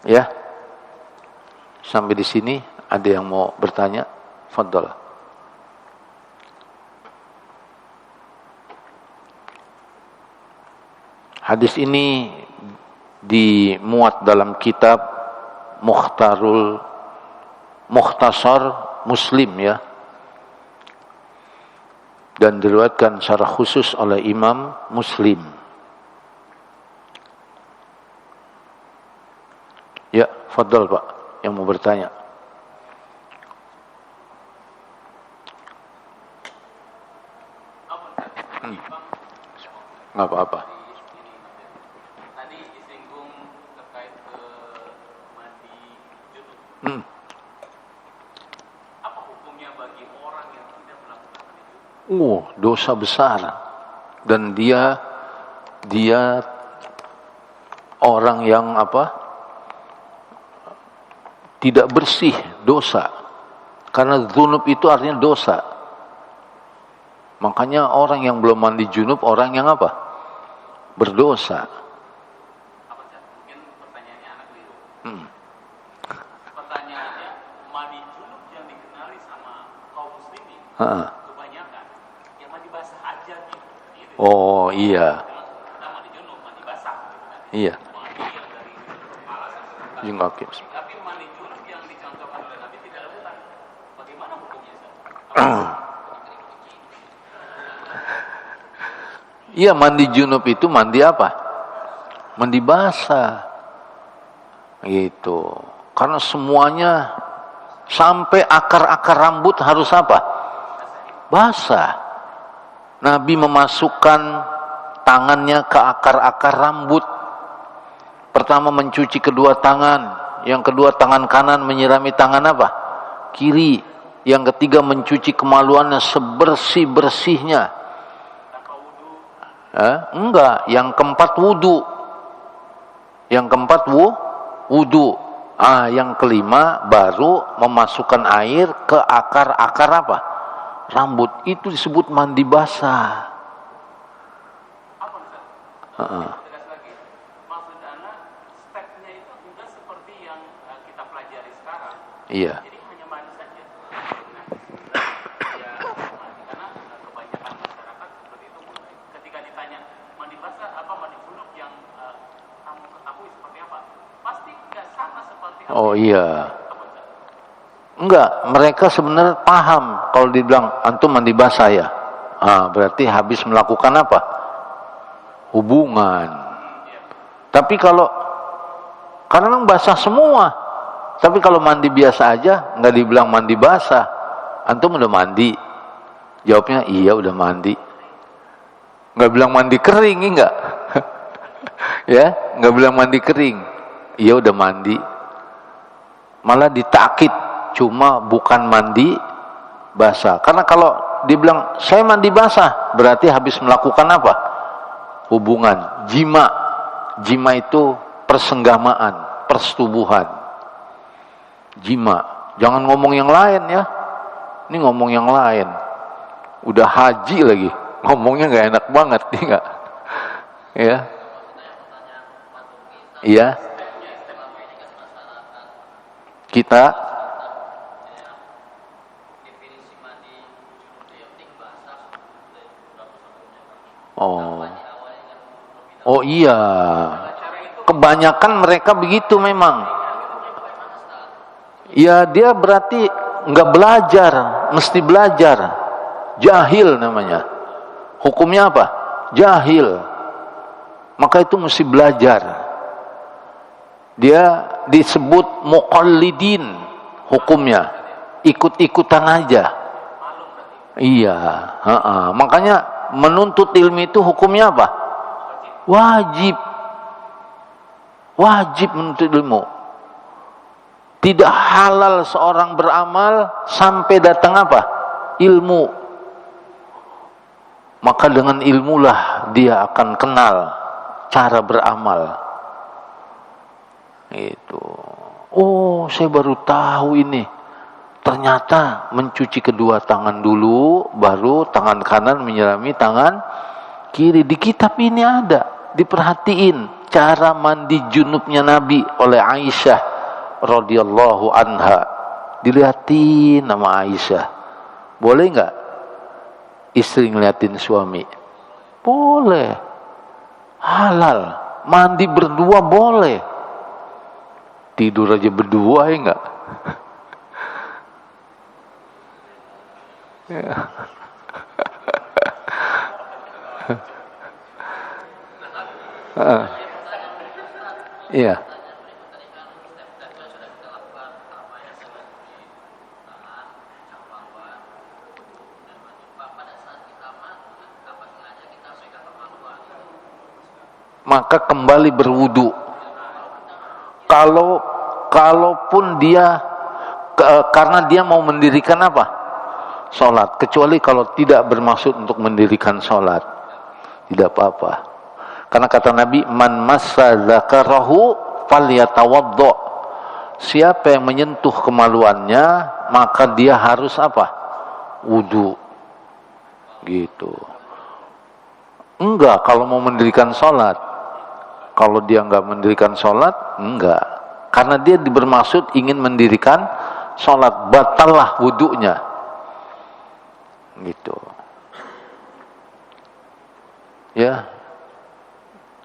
Speaker 1: Ya. Sampai di sini, ada yang mau bertanya? Fadhal. Hadis ini dimuat dalam kitab Mukhtasar Muslim, ya, dan diriwayatkan secara khusus oleh Imam Muslim. Ya, fadhal Pak, yang mau bertanya. Nggak apa-apa.
Speaker 2: Tadi disinggung terkait mandi junub. Apa hukumnya bagi orang yang tidak melakukan itu?
Speaker 1: Dosa besar. Dan dia orang yang tidak bersih, dosa. Karena dzunub itu artinya dosa. Makanya orang yang belum mandi junub, orang yang berdosa.
Speaker 2: Mungkin pertanyaannya anak keliru. Pertanyaannya, mandi junub yang dikenali sama kaum muslimin kebanyakan yang mandi basah aja gitu.
Speaker 1: Oh iya.
Speaker 2: Kita mandi junub, mandi basah gitu kan.
Speaker 1: Iya.
Speaker 2: Mandi yang dari kepala sampai
Speaker 1: Oke.
Speaker 2: tapi mandi junub yang dicontohkan oleh Nabi tidak lakukan. Bagaimana hukumnya, Ustaz?
Speaker 1: Iya, mandi junub itu mandi apa? Mandi basah. Gitu. Karena semuanya sampai akar-akar rambut harus basah. Nabi memasukkan tangannya ke akar-akar rambut. Pertama mencuci kedua tangan, yang kedua tangan kanan menyirami tangan kiri, yang ketiga mencuci kemaluannya sebersih-bersihnya. Enggak, yang keempat wudu. Yang keempat wudu. Yang kelima baru memasukkan air ke akar-akar rambut. Itu disebut mandi basah.
Speaker 2: Tegas lagi. Maksud Anda, stepnya itu juga seperti yang kita pelajari sekarang.
Speaker 1: Iya.
Speaker 2: Jadi hanya mandi saja. Karena kebanyakan masyarakat seperti itu. Ketika ditanya mandi basah apa mandi junub yang kamu ketahui seperti apa, pasti nggak sama seperti apa.
Speaker 1: Oh iya. Enggak, mereka sebenarnya paham kalau dibilang antum mandi basah ya. Berarti habis melakukan hubungan. Tapi karena memang basah semua. Tapi kalau mandi biasa aja, nggak dibilang mandi basah. Antum udah mandi? Jawabnya iya udah mandi. Nggak bilang mandi kering, enggak? Ya, nggak bilang mandi kering. Iya udah mandi. Malah ditakid, cuma bukan mandi basah. Karena kalau dibilang saya mandi basah, berarti habis melakukan hubungan, jima. Jima itu persenggamaan, persetubuhan. Jima. Jangan ngomong yang lain ya. Ini ngomong yang lain. Udah haji lagi. Ngomongnya nggak enak banget, enggak? Ya. Iya. Kita Oh iya. kebanyakan mereka begitu memang. Ya dia berarti nggak belajar, mesti belajar. Jahil namanya. Hukumnya apa? Jahil. Maka itu mesti belajar. Dia disebut muqallidin hukumnya. Ikut-ikutan aja. Iya, makanya menuntut ilmu itu hukumnya apa? Wajib. Wajib menuntut ilmu. Tidak halal seorang beramal sampai datang apa? Ilmu. Maka dengan ilmulah dia akan kenal cara beramal. Itu. Oh, saya baru tahu ini. Ternyata mencuci kedua tangan dulu, baru tangan kanan menyirami tangan kiri. Di kitab ini ada, diperhatiin cara mandi junubnya Nabi oleh Aisyah radhiyallahu anha. Dilihatin nama Aisyah. Boleh nggak istri ngeliatin suami? Boleh. Halal. Mandi berdua boleh. Tidur aja berdua ya enggak? Iya. Maka kembali berwudu. Kalaupun dia karena dia mau mendirikan apa? Salat, kecuali kalau tidak bermaksud untuk mendirikan salat, tidak apa-apa. Karena kata Nabi, man massa dzakarahu falyatawaddo. Siapa yang menyentuh kemaluannya, maka dia harus apa? Wudu. Gitu. Enggak kalau mau mendirikan salat. Kalau dia enggak mendirikan salat, enggak. Karena dia bermaksud ingin mendirikan salat, batallah wudunya. Gitu. Ya.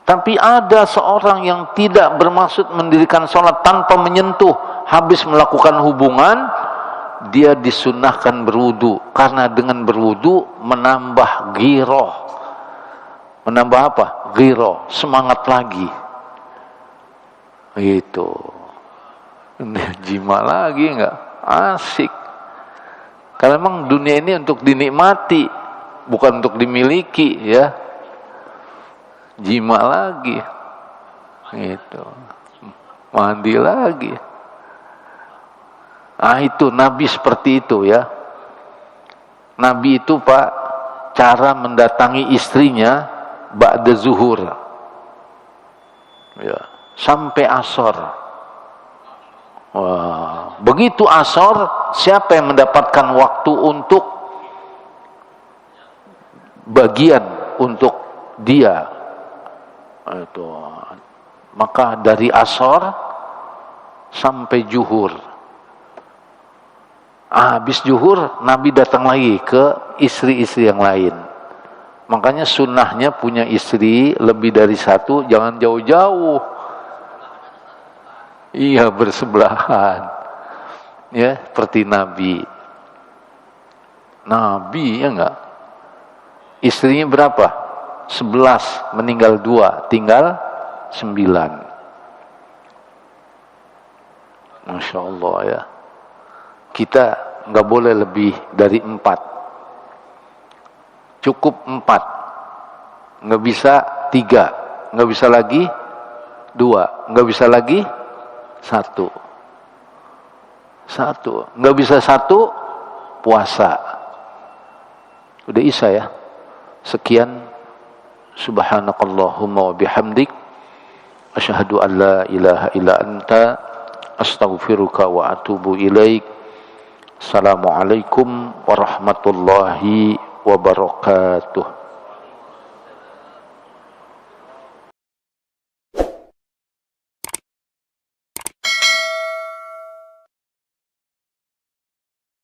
Speaker 1: Tapi ada seorang yang tidak bermaksud mendirikan sholat tanpa menyentuh, habis melakukan hubungan, dia disunnahkan berwudu. Karena dengan berwudu menambah ghiroh. Menambah apa? Ghiroh, semangat lagi. Gitu. Jima lagi enggak? Asik. Karena memang dunia ini untuk dinikmati, bukan untuk dimiliki, ya. Jima lagi. Gitu. Mandi lagi. Ah, itu Nabi seperti itu, ya. Nabi itu, Pak, cara mendatangi istrinya ba'da zuhur. Ya, sampai asar. Wah, begitu asar, siapa yang mendapatkan waktu untuk bagian untuk dia? Itu. Maka dari asar sampai zuhur. Habis zuhur, Nabi datang lagi ke istri-istri yang lain. Makanya sunnahnya punya istri lebih dari satu, jangan jauh-jauh. Iya, bersebelahan. Ya, seperti Nabi. Nabi, ya enggak? Istrinya berapa? 11, meninggal 2, tinggal 9. Masya Allah, ya. Kita enggak boleh lebih dari 4. Cukup 4. Enggak bisa 3. Enggak bisa lagi 2. Enggak bisa lagi 1. Nggak bisa 1, puasa. Udah Isya, ya. Sekian. Subhanakallahumma wa bihamdik, asyhadu an la ilaha illa anta, astaghfiruka wa atubu ilaik. Assalamualaikum warahmatullahi wabarakatuh.